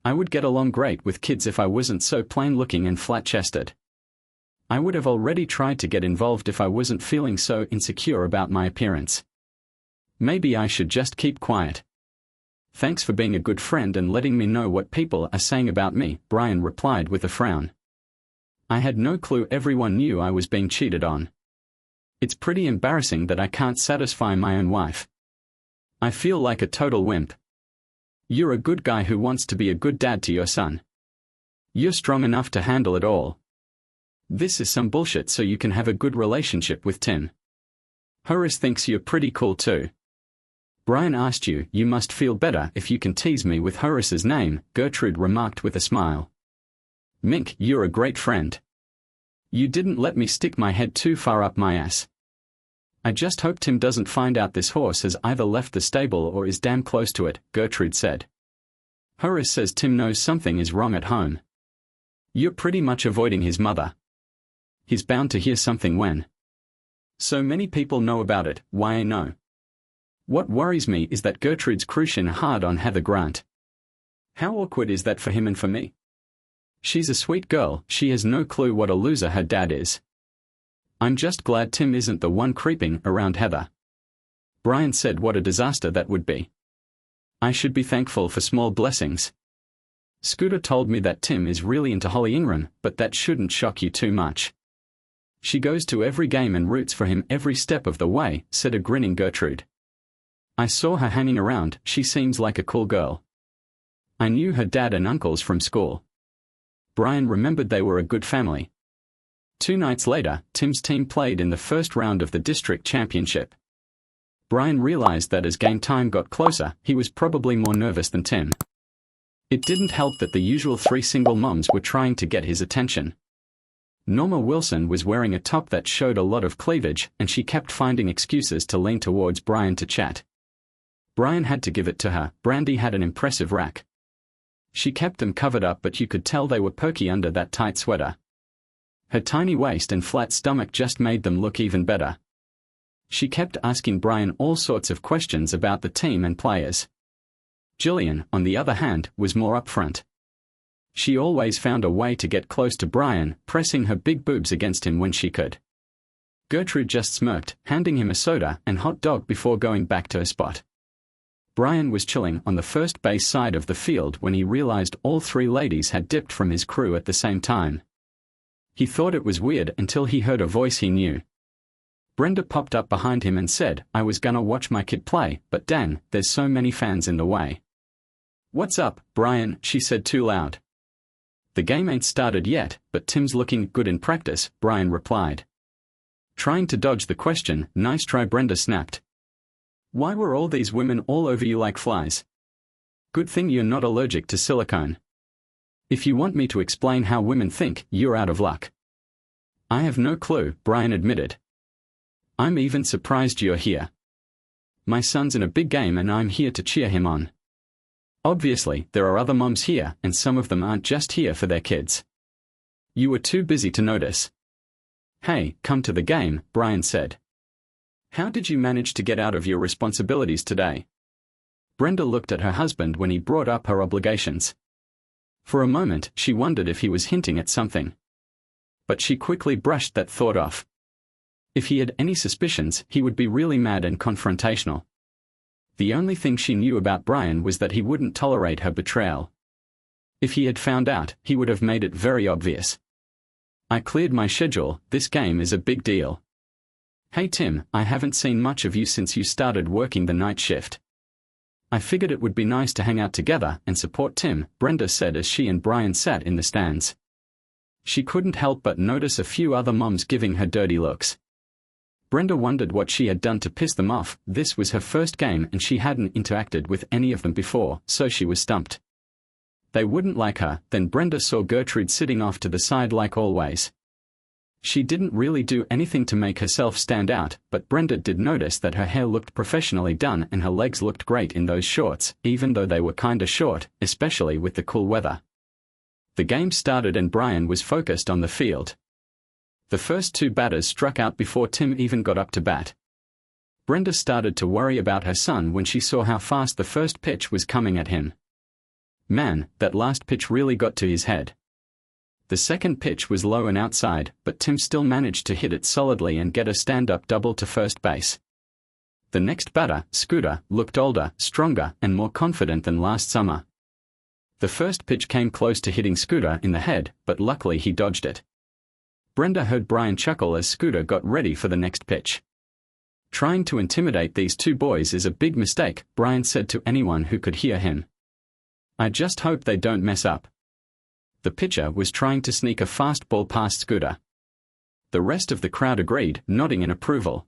I would get along great with kids if I wasn't so plain-looking and flat-chested. I would have already tried to get involved if I wasn't feeling so insecure about my appearance. Maybe I should just keep quiet. Thanks for being a good friend and letting me know what people are saying about me, Brian replied with a frown. I had no clue everyone knew I was being cheated on. It's pretty embarrassing that I can't satisfy my own wife. I feel like a total wimp. You're a good guy who wants to be a good dad to your son. You're strong enough to handle it all. This is some bullshit so you can have a good relationship with Tim. Horace thinks you're pretty cool too. Brian asked you, you must feel better if you can tease me with Horace's name, Gertrude remarked with a smile. Mink, you're a great friend. You didn't let me stick my head too far up my ass. I just hope Tim doesn't find out this horse has either left the stable or is damn close to it, Gertrude said. Horace says Tim knows something is wrong at home. You're pretty much avoiding his mother. He's bound to hear something when. So many people know about it, why I know. What worries me is that Gertrude's crushing hard on Heather Grant. How awkward is that for him and for me? She's a sweet girl, she has no clue what a loser her dad is. I'm just glad Tim isn't the one creeping around Heather. Brian said what a disaster that would be. I should be thankful for small blessings. Scooter told me that Tim is really into Holly Ingram, but that shouldn't shock you too much. She goes to every game and roots for him every step of the way, said a grinning Gertrude. I saw her hanging around, she seems like a cool girl. I knew her dad and uncles from school. Brian remembered they were a good family. 2 nights later, Tim's team played in the first round of the district championship. Brian realized that as game time got closer, he was probably more nervous than Tim. It didn't help that the usual 3 single moms were trying to get his attention. Norma Wilson was wearing a top that showed a lot of cleavage, and she kept finding excuses to lean towards Brian to chat. Brian had to give it to her, Brandy had an impressive rack. She kept them covered up, but you could tell they were perky under that tight sweater. Her tiny waist and flat stomach just made them look even better. She kept asking Brian all sorts of questions about the team and players. Jillian, on the other hand, was more upfront. She always found a way to get close to Brian, pressing her big boobs against him when she could. Gertrude just smirked, handing him a soda and hot dog before going back to her spot. Brian was chilling on the first base side of the field when he realized all 3 ladies had dipped from his crew at the same time. He thought it was weird until he heard a voice he knew. Brenda popped up behind him and said, I was gonna watch my kid play, but dang, there's so many fans in the way. What's up, Brian, she said too loud. The game ain't started yet, but Tim's looking good in practice, Brian replied. Trying to dodge the question, nice try, Brenda snapped. Why were all these women all over you like flies? Good thing you're not allergic to silicone. If you want me to explain how women think, you're out of luck. I have no clue, Brian admitted. I'm even surprised you're here. My son's in a big game and I'm here to cheer him on. Obviously, there are other moms here, and some of them aren't just here for their kids. You were too busy to notice. Hey, come to the game, Brian said. How did you manage to get out of your responsibilities today? Brenda looked at her husband when he brought up her obligations. For a moment, she wondered if he was hinting at something. But she quickly brushed that thought off. If he had any suspicions, he would be really mad and confrontational. The only thing she knew about Brian was that he wouldn't tolerate her betrayal. If he had found out, he would have made it very obvious. I cleared my schedule, this game is a big deal. Hey Tim, I haven't seen much of you since you started working the night shift. I figured it would be nice to hang out together and support Tim, Brenda said as she and Brian sat in the stands. She couldn't help but notice a few other moms giving her dirty looks. Brenda wondered what she had done to piss them off. This was her first game and she hadn't interacted with any of them before, so she was stumped. They wouldn't like her. Then Brenda saw Gertrude sitting off to the side like always. She didn't really do anything to make herself stand out, but Brenda did notice that her hair looked professionally done and her legs looked great in those shorts, even though they were kinda short, especially with the cool weather. The game started and Brian was focused on the field. The first 2 batters struck out before Tim even got up to bat. Brenda started to worry about her son when she saw how fast the first pitch was coming at him. Man, that last pitch really got to his head. The second pitch was low and outside, but Tim still managed to hit it solidly and get a stand-up double to first base. The next batter, Scooter, looked older, stronger, and more confident than last summer. The first pitch came close to hitting Scooter in the head, but luckily he dodged it. Brenda heard Brian chuckle as Scooter got ready for the next pitch. Trying to intimidate these 2 boys is a big mistake, Brian said to anyone who could hear him. I just hope they don't mess up. The pitcher was trying to sneak a fastball past Scooter. The rest of the crowd agreed, nodding in approval.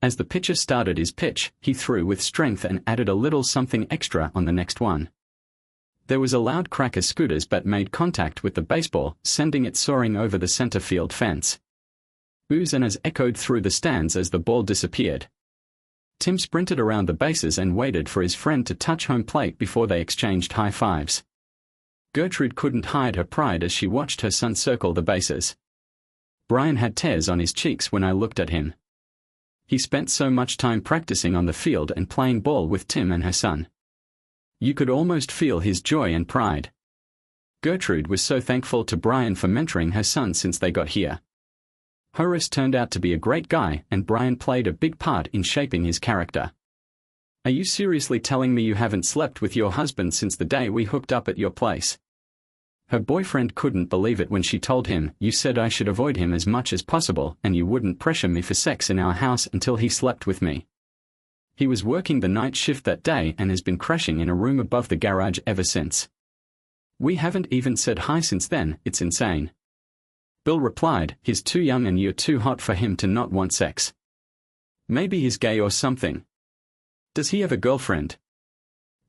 As the pitcher started his pitch, he threw with strength and added a little something extra on the next one. There was a loud crack as Scooter's bat made contact with the baseball, sending it soaring over the center field fence. Oohs and ahs echoed through the stands as the ball disappeared. Tim sprinted around the bases and waited for his friend to touch home plate before they exchanged high fives. Gertrude couldn't hide her pride as she watched her son circle the bases. Brian had tears on his cheeks when I looked at him. He spent so much time practicing on the field and playing ball with Tim and her son. You could almost feel his joy and pride. Gertrude was so thankful to Brian for mentoring her son since they got here. Horace turned out to be a great guy, and Brian played a big part in shaping his character. Are you seriously telling me you haven't slept with your husband since the day we hooked up at your place? Her boyfriend couldn't believe it when she told him, "You said I should avoid him as much as possible and you wouldn't pressure me for sex in our house until he slept with me." He was working the night shift that day and has been crashing in a room above the garage ever since. We haven't even said hi since then. It's insane. Bill replied, "He's too young and you're too hot for him to not want sex. Maybe he's gay or something. Does he have a girlfriend?"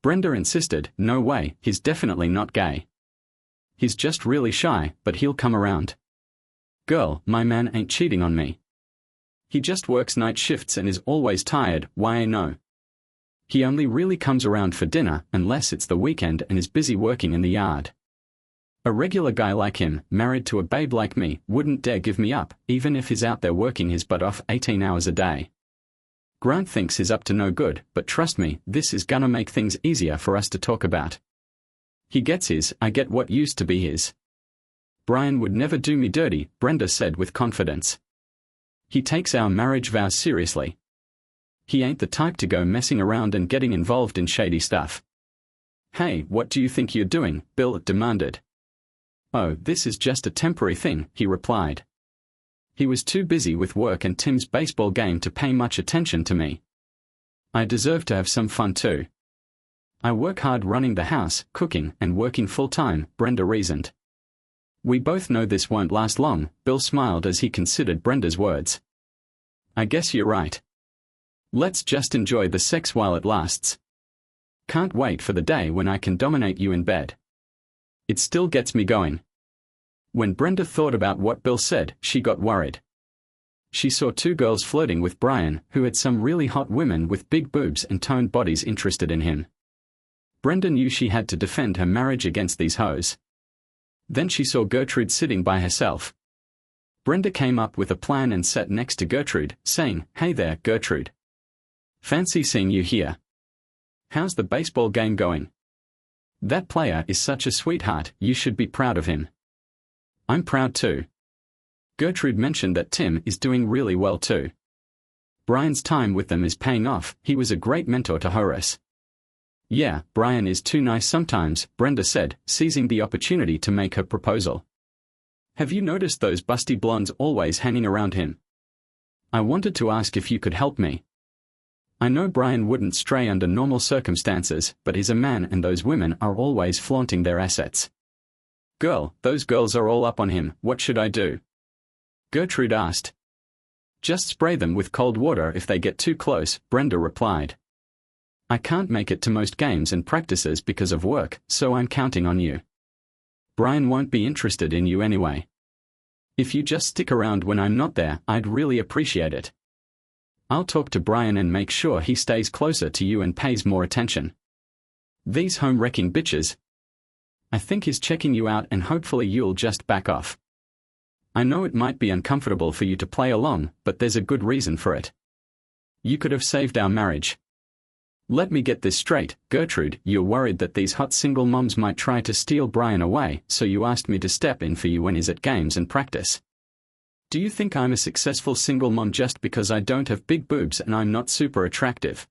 Brenda insisted, "No way, he's definitely not gay. He's just really shy, but he'll come around." "Girl, my man ain't cheating on me. He just works night shifts and is always tired. Why I know. He only really comes around for dinner unless it's the weekend and is busy working in the yard. A regular guy like him, married to a babe like me, wouldn't dare give me up, even if he's out there working his butt off 18 hours a day. Grant thinks he's up to no good, but trust me, this is gonna make things easier for us to talk about. He gets his, I get what used to be his. Brian would never do me dirty," Brenda said with confidence. "He takes our marriage vows seriously. He ain't the type to go messing around and getting involved in shady stuff." "Hey, what do you think you're doing?" Bill demanded. "Oh, this is just a temporary thing," he replied. He was too busy with work and Tim's baseball game to pay much attention to me. I deserve to have some fun too. I work hard running the house, cooking, and working full-time, Brenda reasoned. "We both know this won't last long," Bill smiled as he considered Brenda's words. "I guess you're right. Let's just enjoy the sex while it lasts. Can't wait for the day when I can dominate you in bed. It still gets me going." When Brenda thought about what Bill said, she got worried. She saw two girls flirting with Brian, who had some really hot women with big boobs and toned bodies interested in him. Brenda knew she had to defend her marriage against these hoes. Then she saw Gertrude sitting by herself. Brenda came up with a plan and sat next to Gertrude, saying, "Hey there, Gertrude. Fancy seeing you here. How's the baseball game going? That player is such a sweetheart, you should be proud of him." "I'm proud too." Gertrude mentioned that Tim is doing really well too. Brian's time with them is paying off. He was a great mentor to Horace. "Yeah, Brian is too nice sometimes," Brenda said, seizing the opportunity to make her proposal. "Have you noticed those busty blondes always hanging around him? I wanted to ask if you could help me. I know Brian wouldn't stray under normal circumstances, but he's a man and those women are always flaunting their assets." "Girl, those girls are all up on him. What should I do?" Gertrude asked. "Just spray them with cold water if they get too close," Brenda replied. "I can't make it to most games and practices because of work, so I'm counting on you. Brian won't be interested in you anyway. If you just stick around when I'm not there, I'd really appreciate it. I'll talk to Brian and make sure he stays closer to you and pays more attention. These home-wrecking bitches. I think he's checking you out and hopefully you'll just back off. I know it might be uncomfortable for you to play along, but there's a good reason for it. You could have saved our marriage. Let me get this straight, Gertrude, you're worried that these hot single moms might try to steal Brian away, so you asked me to step in for you when he's at games and practice. Do you think I'm a successful single mom just because I don't have big boobs and I'm not super attractive?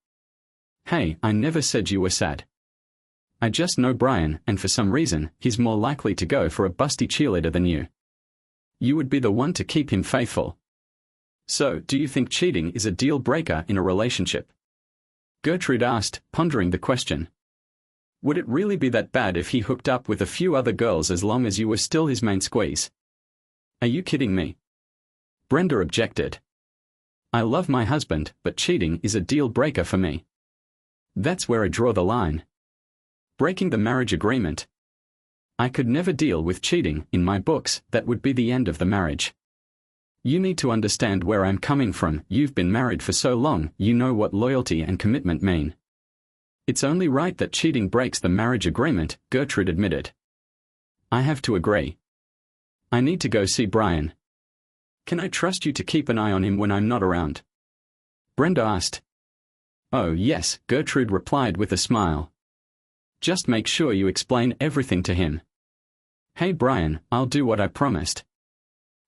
Hey, I never said you were sad. I just know Brian, and for some reason, he's more likely to go for a busty cheerleader than you. You would be the one to keep him faithful. So, do you think cheating is a deal breaker in a relationship? Gertrude asked, pondering the question. Would it really be that bad if he hooked up with a few other girls as long as you were still his main squeeze? Are you kidding me? Brenda objected. I love my husband, but cheating is a deal breaker for me. That's where I draw the line. Breaking the marriage agreement. I could never deal with cheating. In my books, that would be the end of the marriage. You need to understand where I'm coming from. You've been married for so long, you know what loyalty and commitment mean. It's only right that cheating breaks the marriage agreement, Gertrude admitted. I have to agree. I need to go see Brian. Can I trust you to keep an eye on him when I'm not around? Brenda asked. Oh yes, Gertrude replied with a smile. Just make sure you explain everything to him. Hey Brian, I'll do what I promised.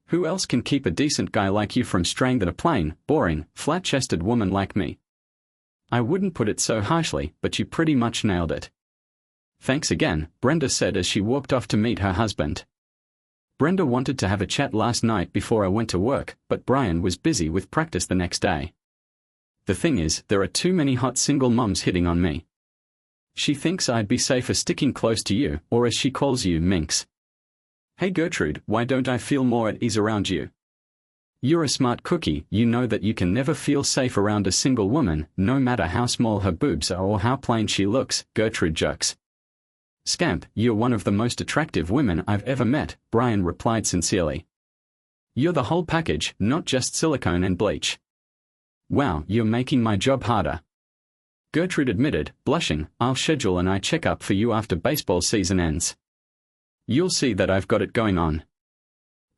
Who else can keep a decent guy like you from straying than a plain, boring, flat-chested woman like me? I wouldn't put it so harshly, but you pretty much nailed it. Thanks again, Brenda said as she walked off to meet her husband. Brenda wanted to have a chat last night before I went to work, but Brian was busy with practice the next day. The thing is, there are too many hot single moms hitting on me. She thinks I'd be safer sticking close to you, or as she calls you, minx. Hey Gertrude, why don't I feel more at ease around you? You're a smart cookie, you know that you can never feel safe around a single woman, no matter how small her boobs are or how plain she looks, Gertrude jokes. Scamp, you're one of the most attractive women I've ever met, Brian replied sincerely. You're the whole package, not just silicone and bleach. Wow, you're making my job harder. Gertrude admitted, blushing. I'll schedule an eye checkup for you after baseball season ends. You'll see that I've got it going on.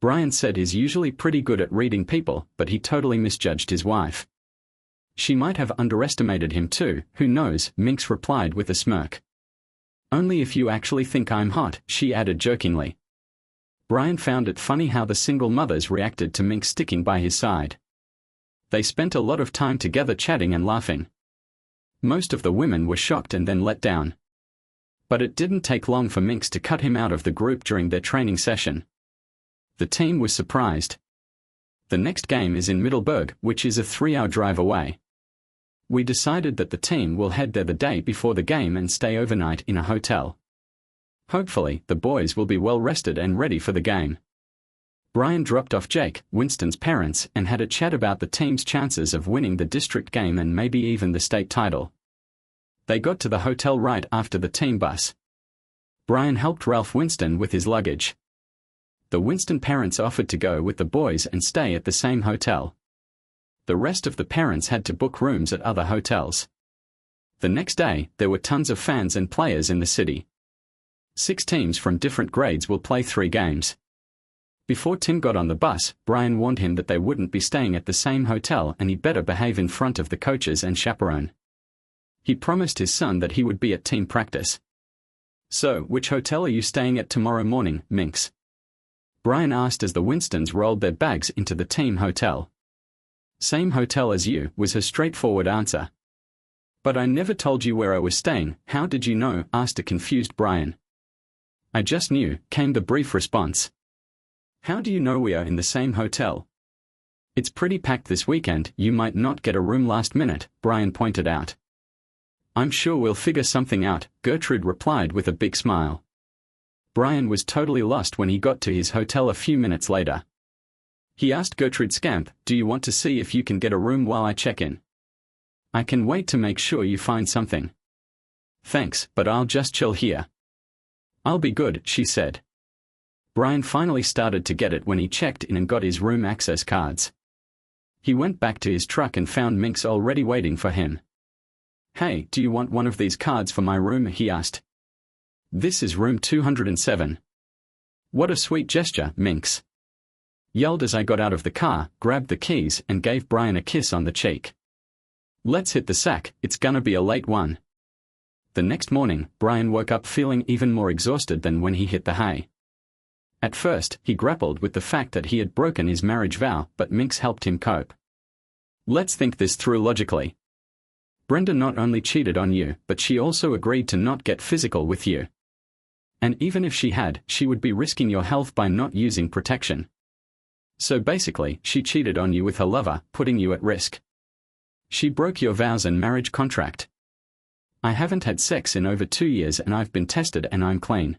Brian said he's usually pretty good at reading people, but he totally misjudged his wife. She might have underestimated him too, who knows, Minx replied with a smirk. Only if you actually think I'm hot, she added jokingly. Brian found it funny how the single mothers reacted to Minx sticking by his side. They spent a lot of time together chatting and laughing. Most of the women were shocked and then let down. But it didn't take long for Minx to cut him out of the group during their training session. The team was surprised. The next game is in Middleburg, which is a 3-hour drive away. We decided that the team will head there the day before the game and stay overnight in a hotel. Hopefully, the boys will be well rested and ready for the game. Brian dropped off Jake, Winston's parents, and had a chat about the team's chances of winning the district game and maybe even the state title. They got to the hotel right after the team bus. Brian helped Ralph Winston with his luggage. The Winston parents offered to go with the boys and stay at the same hotel. The rest of the parents had to book rooms at other hotels. The next day, there were tons of fans and players in the city. 6 teams from different grades will play 3 games. Before Tim got on the bus, Brian warned him that they wouldn't be staying at the same hotel and he better behave in front of the coaches and chaperone. He promised his son that he would be at team practice. So, which hotel are you staying at tomorrow morning, Minx? Brian asked as the Winstons rolled their bags into the team hotel. Same hotel as you, was her straightforward answer. But I never told you where I was staying, how did you know? Asked a confused Brian. I just knew, came the brief response. How do you know we are in the same hotel? It's pretty packed this weekend, you might not get a room last minute, Brian pointed out. I'm sure we'll figure something out, Gertrude replied with a big smile. Brian was totally lost when he got to his hotel a few minutes later. He asked Gertrude, Scamp, do you want to see if you can get a room while I check in? I can wait to make sure you find something. Thanks, but I'll just chill here. I'll be good, she said. Brian finally started to get it when he checked in and got his room access cards. He went back to his truck and found Minx already waiting for him. Hey, do you want one of these cards for my room? He asked. This is room 207. What a sweet gesture, Minx. Yelled as I got out of the car, grabbed the keys, and gave Brian a kiss on the cheek. Let's hit the sack, it's gonna be a late one. The next morning, Brian woke up feeling even more exhausted than when he hit the hay. At first, he grappled with the fact that he had broken his marriage vow, but Minx helped him cope. Let's think this through logically. Brenda not only cheated on you, but she also agreed to not get physical with you. And even if she had, she would be risking your health by not using protection. So basically, she cheated on you with her lover, putting you at risk. She broke your vows and marriage contract. I haven't had sex in over 2 years and I've been tested and I'm clean.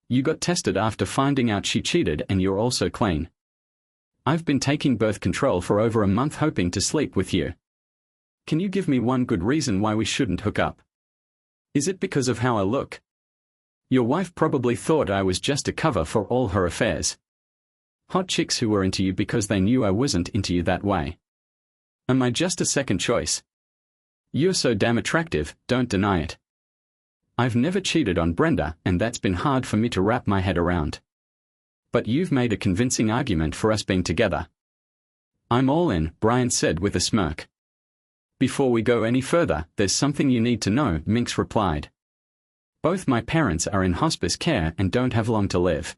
You got tested after finding out she cheated and you're also clean. I've been taking birth control for over a month hoping to sleep with you. Can you give me one good reason why we shouldn't hook up? Is it because of how I look? Your wife probably thought I was just a cover for all her affairs. Hot chicks who were into you because they knew I wasn't into you that way. Am I just a second choice? You're so damn attractive, don't deny it. I've never cheated on Brenda, and that's been hard for me to wrap my head around. But you've made a convincing argument for us being together. I'm all in, Brian said with a smirk. Before we go any further, there's something you need to know, Minx replied. Both my parents are in hospice care and don't have long to live.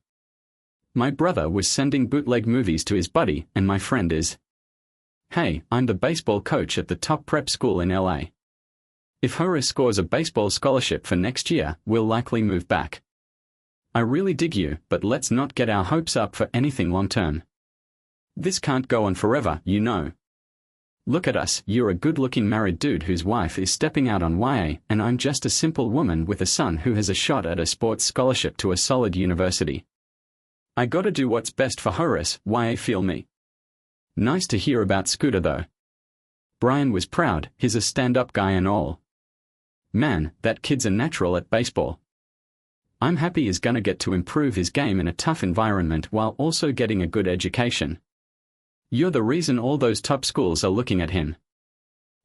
My brother was sending bootleg movies to his buddy, and my friend is. Hey, I'm the baseball coach at the top prep school in LA. If Horace scores a baseball scholarship for next year, we'll likely move back. I really dig you, but let's not get our hopes up for anything long term. This can't go on forever, you know. Look at us, you're a good-looking married dude whose wife is stepping out on YA, and I'm just a simple woman with a son who has a shot at a sports scholarship to a solid university. I gotta do what's best for Horace, YA feel me. Nice to hear about Scooter though. Brian was proud, he's a stand-up guy and all. Man, that kid's a natural at baseball. I'm happy he's gonna get to improve his game in a tough environment while also getting a good education. You're the reason all those top schools are looking at him.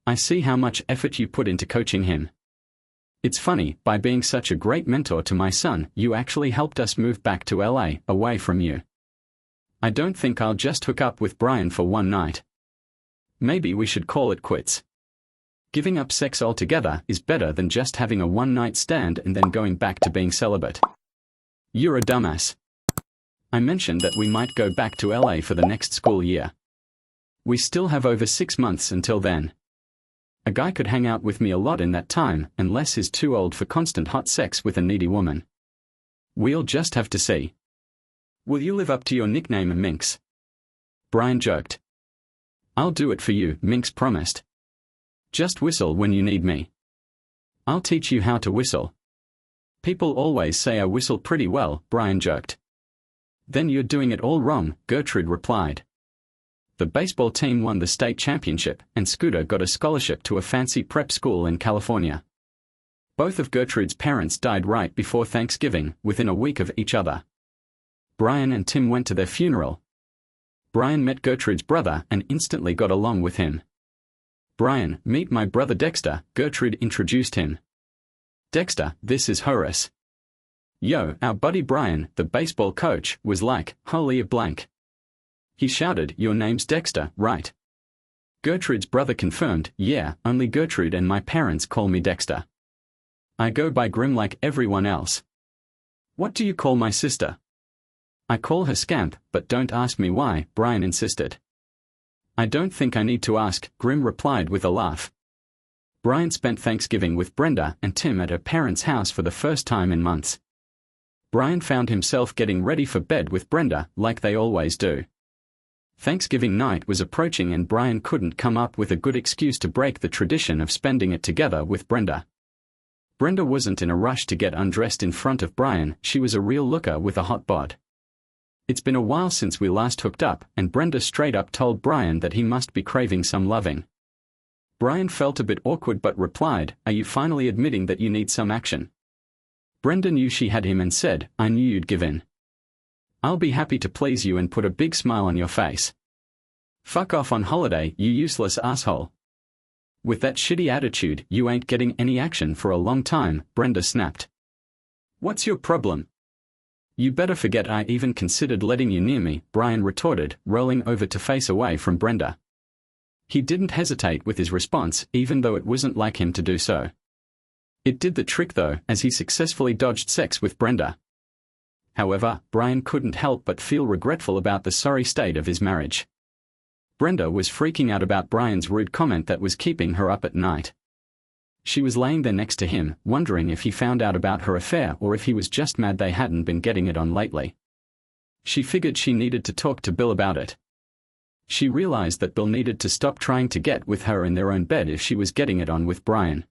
I see how much effort you put into coaching him. It's funny, by being such a great mentor to my son, you actually helped us move back to LA, away from you. I don't think I'll just hook up with Brian for one night. Maybe we should call it quits. Giving up sex altogether is better than just having a one-night stand and then going back to being celibate. You're a dumbass. I mentioned that we might go back to LA for the next school year. We still have over 6 months until then. A guy could hang out with me a lot in that time, unless he's too old for constant hot sex with a needy woman. We'll just have to see. Will you live up to your nickname, Minx? Brian joked. I'll do it for you, Minx promised. Just whistle when you need me. I'll teach you how to whistle. People always say I whistle pretty well, Brian joked. Then you're doing it all wrong, Gertrude replied. The baseball team won the state championship, and Scooter got a scholarship to a fancy prep school in California. Both of Gertrude's parents died right before Thanksgiving, within a week of each other. Brian and Tim went to their funeral. Brian met Gertrude's brother and instantly got along with him. Brian, meet my brother Dexter, Gertrude introduced him. Dexter, this is Horace. Yo, our buddy Brian, the baseball coach, was like, holy blank. He shouted, your name's Dexter, right? Gertrude's brother confirmed, yeah, only Gertrude and my parents call me Dexter. I go by Grim like everyone else. What do you call my sister? I call her Scamp, but don't ask me why, Brian insisted. I don't think I need to ask, Grim replied with a laugh. Brian spent Thanksgiving with Brenda and Tim at her parents' house for the first time in months. Brian found himself getting ready for bed with Brenda, like they always do. Thanksgiving night was approaching and Brian couldn't come up with a good excuse to break the tradition of spending it together with Brenda. Brenda wasn't in a rush to get undressed in front of Brian, she was a real looker with a hot bod. It's been a while since we last hooked up, and Brenda straight up told Brian that he must be craving some loving. Brian felt a bit awkward but replied, are you finally admitting that you need some action? Brenda knew she had him and said, I knew you'd give in. I'll be happy to please you and put a big smile on your face. Fuck off on holiday, you useless asshole. With that shitty attitude, you ain't getting any action for a long time, Brenda snapped. What's your problem? You better forget I even considered letting you near me, Brian retorted, rolling over to face away from Brenda. He didn't hesitate with his response, even though it wasn't like him to do so. It did the trick though, as he successfully dodged sex with Brenda. However, Brian couldn't help but feel regretful about the sorry state of his marriage. Brenda was freaking out about Brian's rude comment that was keeping her up at night. She was laying there next to him, wondering if he found out about her affair or if he was just mad they hadn't been getting it on lately. She figured she needed to talk to Bill about it. She realized that Bill needed to stop trying to get with her in their own bed if she was getting it on with Brian.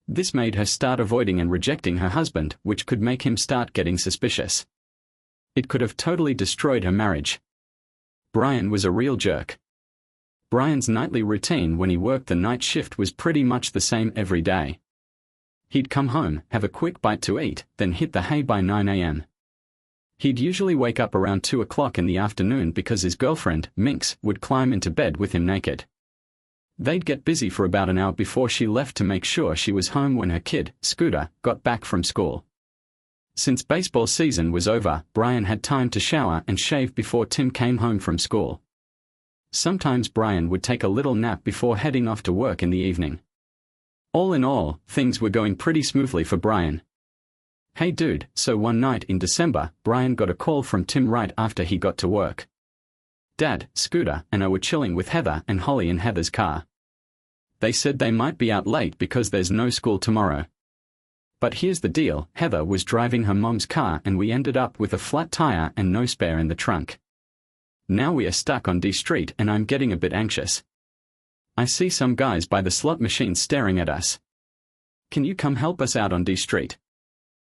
This made her start avoiding and rejecting her husband, which could make him start getting suspicious. It could have totally destroyed her marriage. Brian was a real jerk. Brian's nightly routine when he worked the night shift was pretty much the same every day. He'd come home, have a quick bite to eat, then hit the hay by 9 a.m. He'd usually wake up around 2 o'clock in the afternoon because his girlfriend, Minx, would climb into bed with him naked. They'd get busy for about an hour before she left to make sure she was home when her kid, Scooter, got back from school. Since baseball season was over, Brian had time to shower and shave before Tim came home from school. Sometimes Brian would take a little nap before heading off to work in the evening. All in all, things were going pretty smoothly for Brian. Hey dude, so one night in December, Brian got a call from Tim right after he got to work. Dad, Scooter, and I were chilling with Heather and Holly in Heather's car. They said they might be out late because there's no school tomorrow. But here's the deal, Heather was driving her mom's car and we ended up with a flat tire and no spare in the trunk. Now we are stuck on D Street and I'm getting a bit anxious. I see some guys by the slot machine staring at us. Can you come help us out on D Street?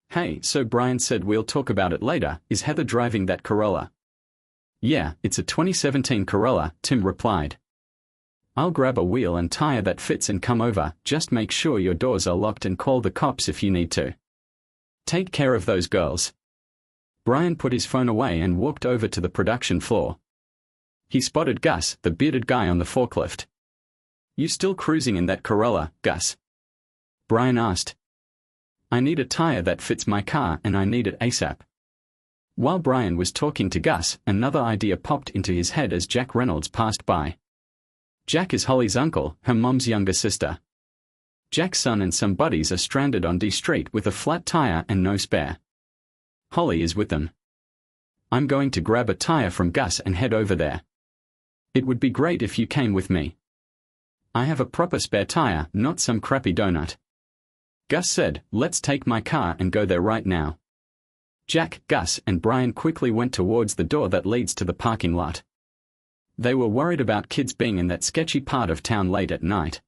Hey, so Brian said we'll talk about it later, is Heather driving that Corolla? Yeah, it's a 2017 Corolla, Tim replied. I'll grab a wheel and tire that fits and come over, just make sure your doors are locked and call the cops if you need to. Take care of those girls. Brian put his phone away and walked over to the production floor. He spotted Gus, the bearded guy on the forklift. You still cruising in that Corolla, Gus? Brian asked. I need a tire that fits my car and I need it ASAP. While Brian was talking to Gus, another idea popped into his head as Jack Reynolds passed by. Jack is Holly's uncle, her mom's younger sister. Jack's son and some buddies are stranded on D Street with a flat tire and no spare. Holly is with them. I'm going to grab a tire from Gus and head over there. It would be great if you came with me. I have a proper spare tire, not some crappy donut. Gus said, let's take my car and go there right now. Jack, Gus, and Brian quickly went towards the door that leads to the parking lot. They were worried about kids being in that sketchy part of town late at night.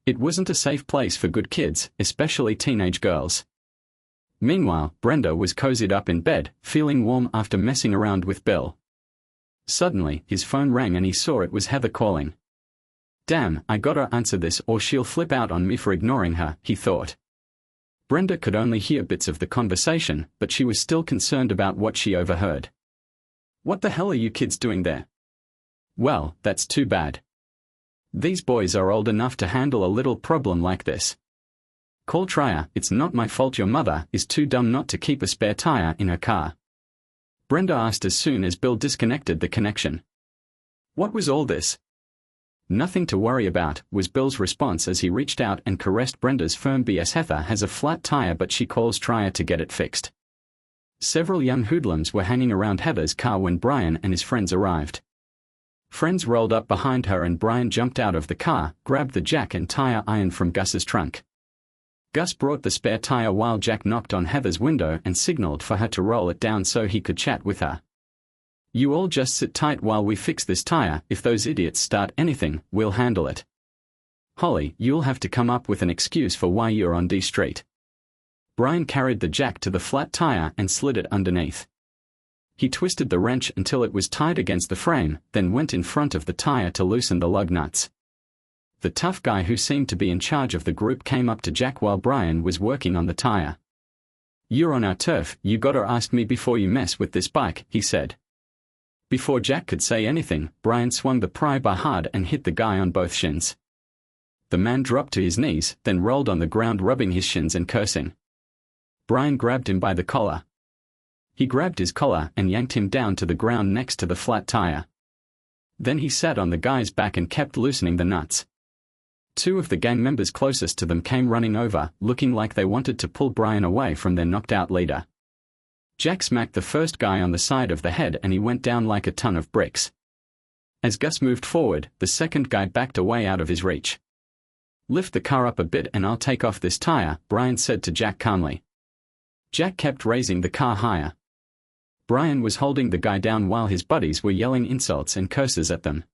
It wasn't a safe place for good kids, especially teenage girls. Meanwhile, Brenda was cozied up in bed, feeling warm after messing around with Bill. Suddenly, his phone rang and he saw it was Heather calling. Damn, I gotta answer this or she'll flip out on me for ignoring her, he thought. Brenda could only hear bits of the conversation, but she was still concerned about what she overheard. What the hell are you kids doing there? Well, that's too bad. These boys are old enough to handle a little problem like this. Call Trier, it's not my fault your mother is too dumb not to keep a spare tire in her car. Brenda asked as soon as Bill disconnected the connection. What was all this? Nothing to worry about, was Bill's response as he reached out and caressed Brenda's firm BS. Heather has a flat tire but she calls Trier to get it fixed. Several young hoodlums were hanging around Heather's car when Brian and his friends arrived. Friends rolled up behind her and Brian jumped out of the car, grabbed the jack and tire iron from Gus's trunk. Gus brought the spare tire while Jack knocked on Heather's window and signaled for her to roll it down so he could chat with her. You all just sit tight while we fix this tire, if those idiots start anything, we'll handle it. Holly, you'll have to come up with an excuse for why you're on D Street. Brian carried the jack to the flat tire and slid it underneath. He twisted the wrench until it was tied against the frame, then went in front of the tire to loosen the lug nuts. The tough guy who seemed to be in charge of the group came up to Jack while Brian was working on the tire. You're on our turf, you gotta ask me before you mess with this bike, he said. Before Jack could say anything, Brian swung the pry bar hard and hit the guy on both shins. The man dropped to his knees, then rolled on the ground rubbing his shins and cursing. Brian grabbed him by the collar. He grabbed his collar and yanked him down to the ground next to the flat tire. Then he sat on the guy's back and kept loosening the nuts. Two of the gang members closest to them came running over, looking like they wanted to pull Brian away from their knocked-out leader. Jack smacked the first guy on the side of the head and he went down like a ton of bricks. As Gus moved forward, the second guy backed away out of his reach. Lift the car up a bit and I'll take off this tire, Brian said to Jack calmly. Jack kept raising the car higher. Brian was holding the guy down while his buddies were yelling insults and curses at them.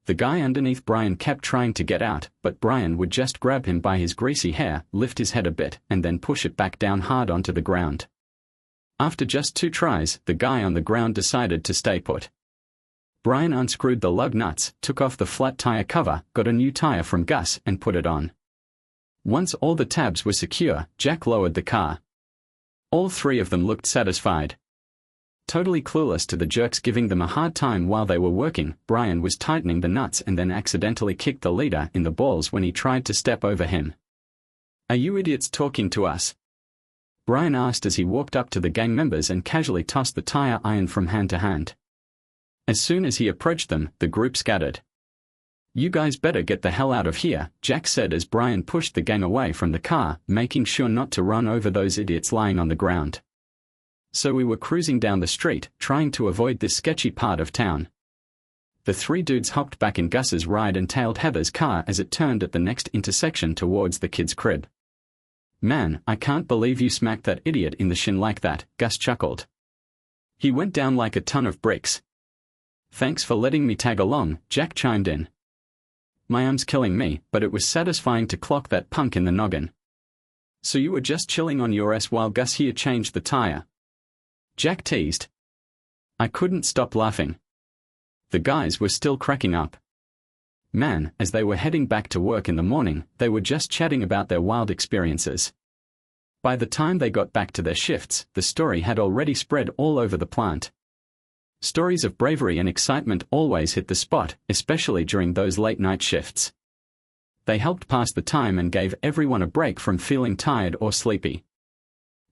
The guy underneath Brian kept trying to get out, but Brian would just grab him by his greasy hair, lift his head a bit, and then push it back down hard onto the ground. After just 2 tries, the guy on the ground decided to stay put. Brian unscrewed the lug nuts, took off the flat tire cover, got a new tire from Gus and put it on. Once all the tabs were secure, Jack lowered the car. All three of them looked satisfied. Totally clueless to the jerks giving them a hard time while they were working, Brian was tightening the nuts and then accidentally kicked the leader in the balls when he tried to step over him. "Are you idiots talking to us?" Brian asked as he walked up to the gang members and casually tossed the tire iron from hand to hand. As soon as he approached them, the group scattered. "You guys better get the hell out of here," Jack said as Brian pushed the gang away from the car, making sure not to run over those idiots lying on the ground. So we were cruising down the street, trying to avoid this sketchy part of town. The three dudes hopped back in Gus's ride and tailed Heather's car as it turned at the next intersection towards the kid's crib. "Man, I can't believe you smacked that idiot in the shin like that," Gus chuckled. "He went down like a ton of bricks." "Thanks for letting me tag along," Jack chimed in. "My arm's killing me, but it was satisfying to clock that punk in the noggin." "So you were just chilling on your ass while Gus here changed the tire?" Jack teased. I couldn't stop laughing. The guys were still cracking up. Man, as they were heading back to work in the morning, they were just chatting about their wild experiences. By the time they got back to their shifts, the story had already spread all over the plant. Stories of bravery and excitement always hit the spot, especially during those late-night shifts. They helped pass the time and gave everyone a break from feeling tired or sleepy.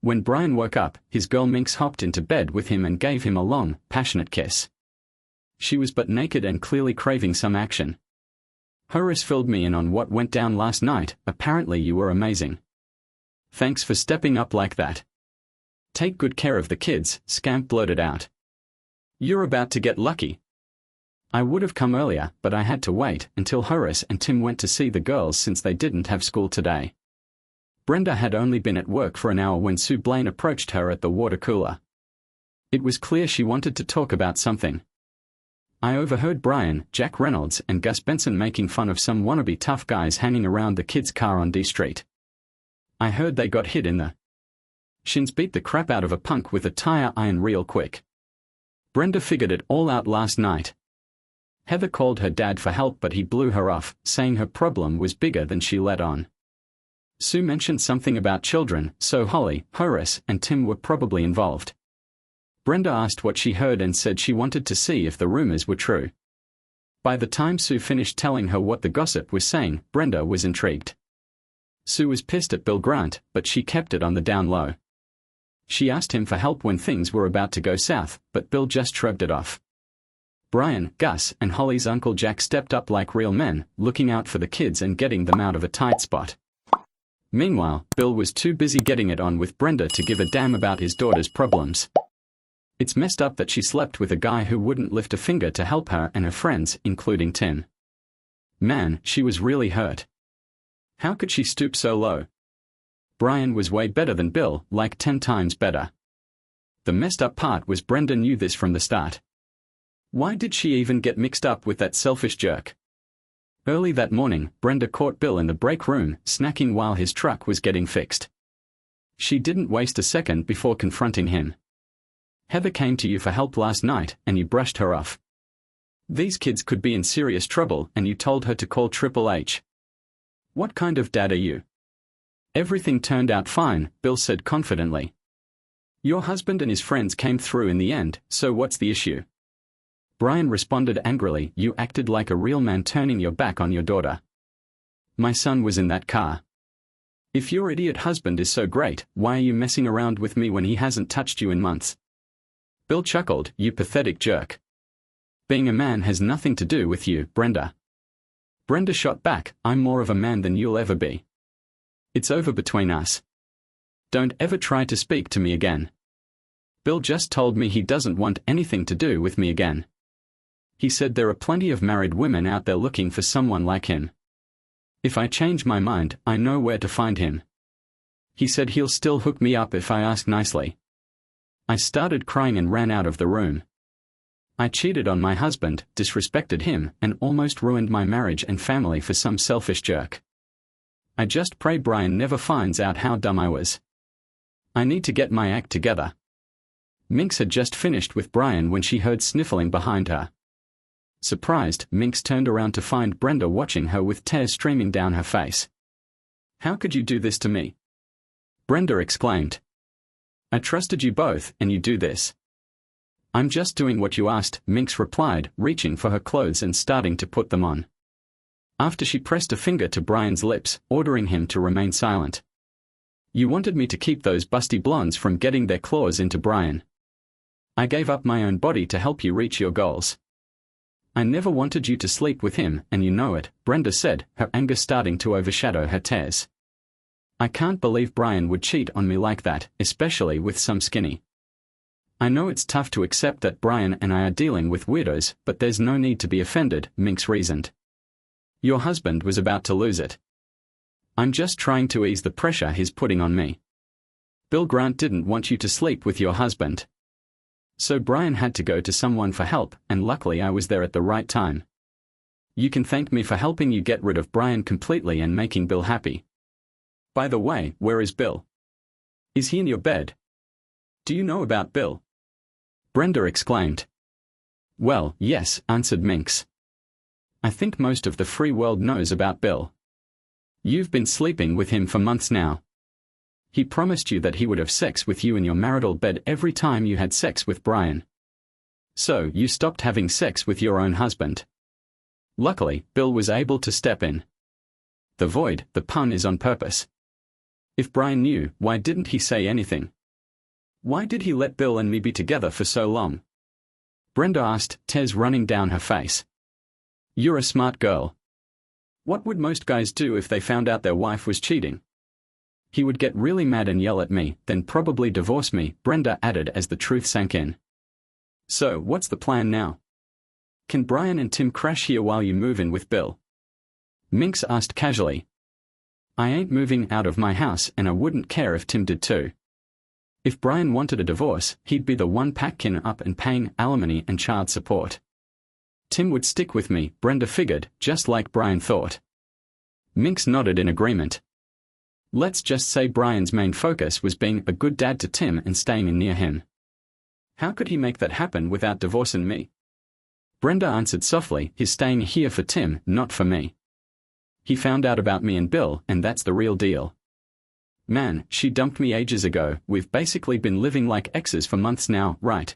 When Brian woke up, his girl Minx hopped into bed with him and gave him a long, passionate kiss. She was but naked and clearly craving some action. "Horace filled me in on what went down last night. Apparently you were amazing. Thanks for stepping up like that. Take good care of the kids," Scamp blurted out. "You're about to get lucky. I would have come earlier, but I had to wait until Horace and Tim went to see the girls since they didn't have school today." Brenda had only been at work for an hour when Sue Blaine approached her at the water cooler. It was clear she wanted to talk about something. "I overheard Brian, Jack Reynolds, and Gus Benson making fun of some wannabe tough guys hanging around the kid's car on D Street. I heard they got hit in the shins, beat the crap out of a punk with a tire iron real quick. Brenda figured it all out last night. Heather called her dad for help but he blew her off, saying her problem was bigger than she let on. Sue mentioned something about children, so Holly, Horace, and Tim were probably involved. Brenda asked what she heard and said she wanted to see if the rumors were true. By the time Sue finished telling her what the gossip was saying, Brenda was intrigued. Sue was pissed at Bill Grant, but she kept it on the down low. She asked him for help when things were about to go south, but Bill just shrugged it off. Brian, Gus, and Holly's Uncle Jack stepped up like real men, looking out for the kids and getting them out of a tight spot. Meanwhile, Bill was too busy getting it on with Brenda to give a damn about his daughter's problems. It's messed up that she slept with a guy who wouldn't lift a finger to help her and her friends, including Tim. Man, she was really hurt. How could she stoop so low? Brian was way better than Bill, like 10 times better. The messed up part was Brenda knew this from the start. Why did she even get mixed up with that selfish jerk? Early that morning, Brenda caught Bill in the break room, snacking while his truck was getting fixed. She didn't waste a second before confronting him. "Heather came to you for help last night, and you brushed her off. These kids could be in serious trouble, and you told her to call Triple H. What kind of dad are you?" "Everything turned out fine," Bill said confidently. "Your husband and his friends came through in the end, so what's the issue?" Brian responded angrily, "You acted like a real man turning your back on your daughter. My son was in that car. If your idiot husband is so great, why are you messing around with me when he hasn't touched you in months?" Bill chuckled, "You pathetic jerk. Being a man has nothing to do with you, Brenda." Brenda shot back, "I'm more of a man than you'll ever be. It's over between us. Don't ever try to speak to me again. Bill just told me he doesn't want anything to do with me again. He said there are plenty of married women out there looking for someone like him. If I change my mind, I know where to find him. He said he'll still hook me up if I ask nicely." I started crying and ran out of the room. I cheated on my husband, disrespected him, and almost ruined my marriage and family for some selfish jerk. I just pray Brian never finds out how dumb I was. I need to get my act together. Minx had just finished with Brian when she heard sniffling behind her. Surprised, Minx turned around to find Brenda watching her with tears streaming down her face. "How could you do this to me?" Brenda exclaimed. "I trusted you both, and you do this." "I'm just doing what you asked," Minx replied, reaching for her clothes and starting to put them on. After she pressed a finger to Brian's lips, ordering him to remain silent. "You wanted me to keep those busty blondes from getting their claws into Brian. I gave up my own body to help you reach your goals. I never wanted you to sleep with him, and you know it," Brenda said, her anger starting to overshadow her tears. "I can't believe Brian would cheat on me like that, especially with some skinny. I know it's tough to accept that Brian and I are dealing with weirdos, but there's no need to be offended," Minx reasoned. "Your husband was about to lose it. I'm just trying to ease the pressure he's putting on me. Bill Grant didn't want you to sleep with your husband. So Brian had to go to someone for help, and luckily I was there at the right time. You can thank me for helping you get rid of Brian completely and making Bill happy. By the way, where is Bill? Is he in your bed? Do you know about Bill?" Brenda exclaimed. "Well, yes," answered Minx. "I think most of the free world knows about Bill. You've been sleeping with him for months now. He promised you that he would have sex with you in your marital bed every time you had sex with Brian. So you stopped having sex with your own husband. Luckily, Bill was able to step in. The pun is on purpose. If Brian knew, why didn't he say anything? Why did he let Bill and me be together for so long?" Brenda asked, tears running down her face. "You're a smart girl. What would most guys do if they found out their wife was cheating? He would get really mad and yell at me, then probably divorce me," Brenda added as the truth sank in. "So, what's the plan now? Can Brian and Tim crash here while you move in with Bill?" Minx asked casually. "I ain't moving out of my house, and I wouldn't care if Tim did too. If Brian wanted a divorce, he'd be the one packing up and paying alimony and child support. Tim would stick with me," Brenda figured, just like Brian thought. Minx nodded in agreement. "Let's just say Brian's main focus was being a good dad to Tim and staying in near him. How could he make that happen without divorcing me?" Brenda answered softly, "He's staying here for Tim, not for me. He found out about me and Bill, and that's the real deal. Man, she dumped me ages ago. We've basically been living like exes for months now, right?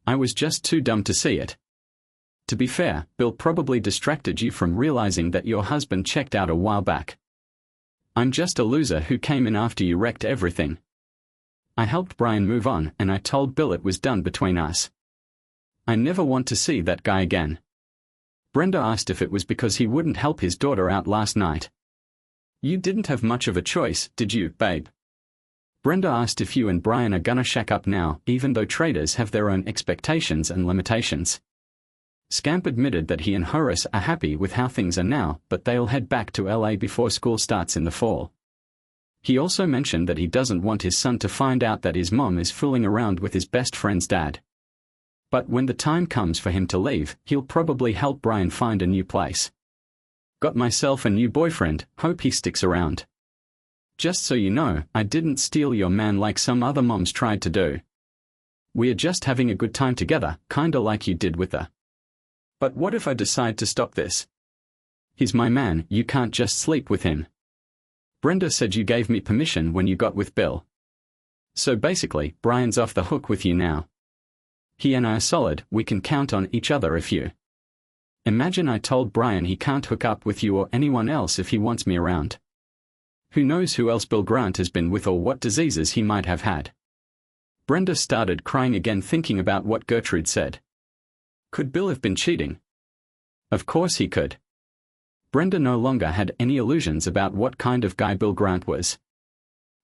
I was just too dumb to see it. To be fair, Bill probably distracted you from realizing that your husband checked out a while back. I'm just a loser who came in after you wrecked everything. I helped Brian move on, and I told Bill it was done between us. I never want to see that guy again." Brenda asked if it was because he wouldn't help his daughter out last night. "You didn't have much of a choice, did you, babe?" Brenda asked if you and Brian are gonna shack up now, even though traders have their own expectations and limitations. Scamp admitted that he and Horace are happy with how things are now, but they'll head back to LA before school starts in the fall. He also mentioned that he doesn't want his son to find out that his mom is fooling around with his best friend's dad. But when the time comes for him to leave, he'll probably help Brian find a new place. "Got myself a new boyfriend, hope he sticks around. Just so you know, I didn't steal your man like some other moms tried to do. We're just having a good time together, kinda like you did with her. But what if I decide to stop this? He's my man, you can't just sleep with him. Brenda said you gave me permission when you got with Bill. So basically, Brian's off the hook with you now. He and I are solid, we can count on each other if you. Imagine I told Brian he can't hook up with you or anyone else if he wants me around. Who knows who else Bill Grant has been with or what diseases he might have had." Brenda started crying again thinking about what Gertrude said. Could Bill have been cheating? Of course he could. Brenda no longer had any illusions about what kind of guy Bill Grant was.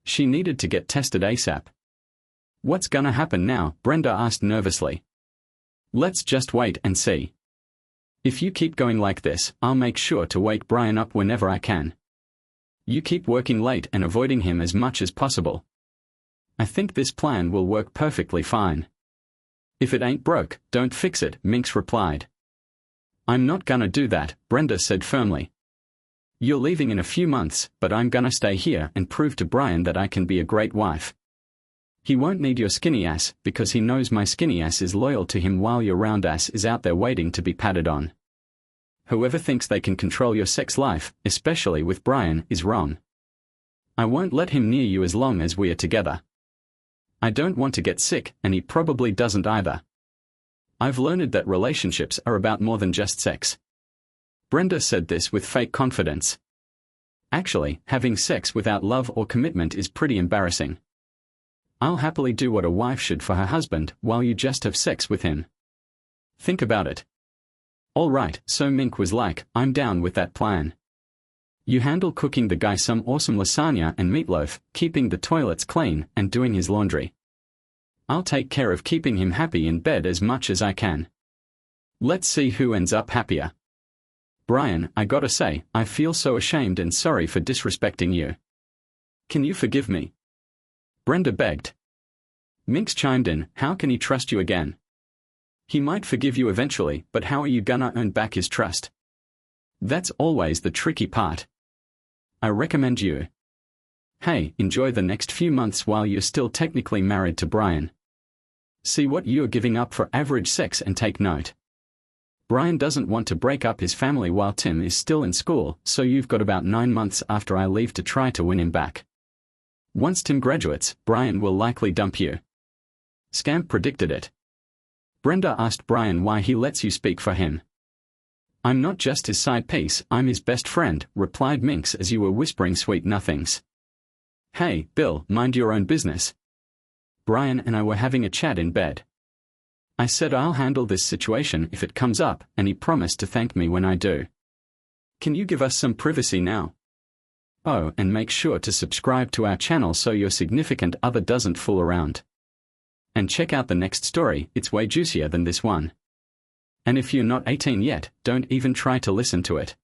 She needed to get tested ASAP. "What's gonna happen now?" Brenda asked nervously. "Let's just wait and see. If you keep going like this, I'll make sure to wake Brian up whenever I can. You keep working late and avoiding him as much as possible. I think this plan will work perfectly fine. If it ain't broke, don't fix it," Minx replied. "I'm not gonna do that," Brenda said firmly. "You're leaving in a few months, but I'm gonna stay here and prove to Brian that I can be a great wife. He won't need your skinny ass because he knows my skinny ass is loyal to him while your round ass is out there waiting to be patted on. Whoever thinks they can control your sex life, especially with Brian, is wrong. I won't let him near you as long as we are together. I don't want to get sick, and he probably doesn't either. I've learned that relationships are about more than just sex. Brenda said this with fake confidence. Actually, having sex without love or commitment is pretty embarrassing. I'll happily do what a wife should for her husband while you just have sex with him. Think about it. All right, so Mink was like, I'm down with that plan. You handle cooking the guy some awesome lasagna and meatloaf, keeping the toilets clean, and doing his laundry. I'll take care of keeping him happy in bed as much as I can. Let's see who ends up happier. Brian, I gotta say, I feel so ashamed and sorry for disrespecting you. Can you forgive me? Brenda begged. Minx chimed in, how can he trust you again? He might forgive you eventually, but how are you gonna earn back his trust? That's always the tricky part. I recommend you. Hey, enjoy the next few months while you're still technically married to Brian. See what you're giving up for average sex and take note. Brian doesn't want to break up his family while Tim is still in school, so you've got about 9 months after I leave to try to win him back. Once Tim graduates, Brian will likely dump you. Scamp predicted it. Brenda asked Brian why he lets you speak for him. I'm not just his side piece, I'm his best friend, replied Minx as you were whispering sweet nothings. Hey, Bill, mind your own business. Brian and I were having a chat in bed. I said I'll handle this situation if it comes up, and he promised to thank me when I do. Can you give us some privacy now? Oh, and make sure to subscribe to our channel so your significant other doesn't fool around. And check out the next story, it's way juicier than this one. And if you're not 18 yet, don't even try to listen to it.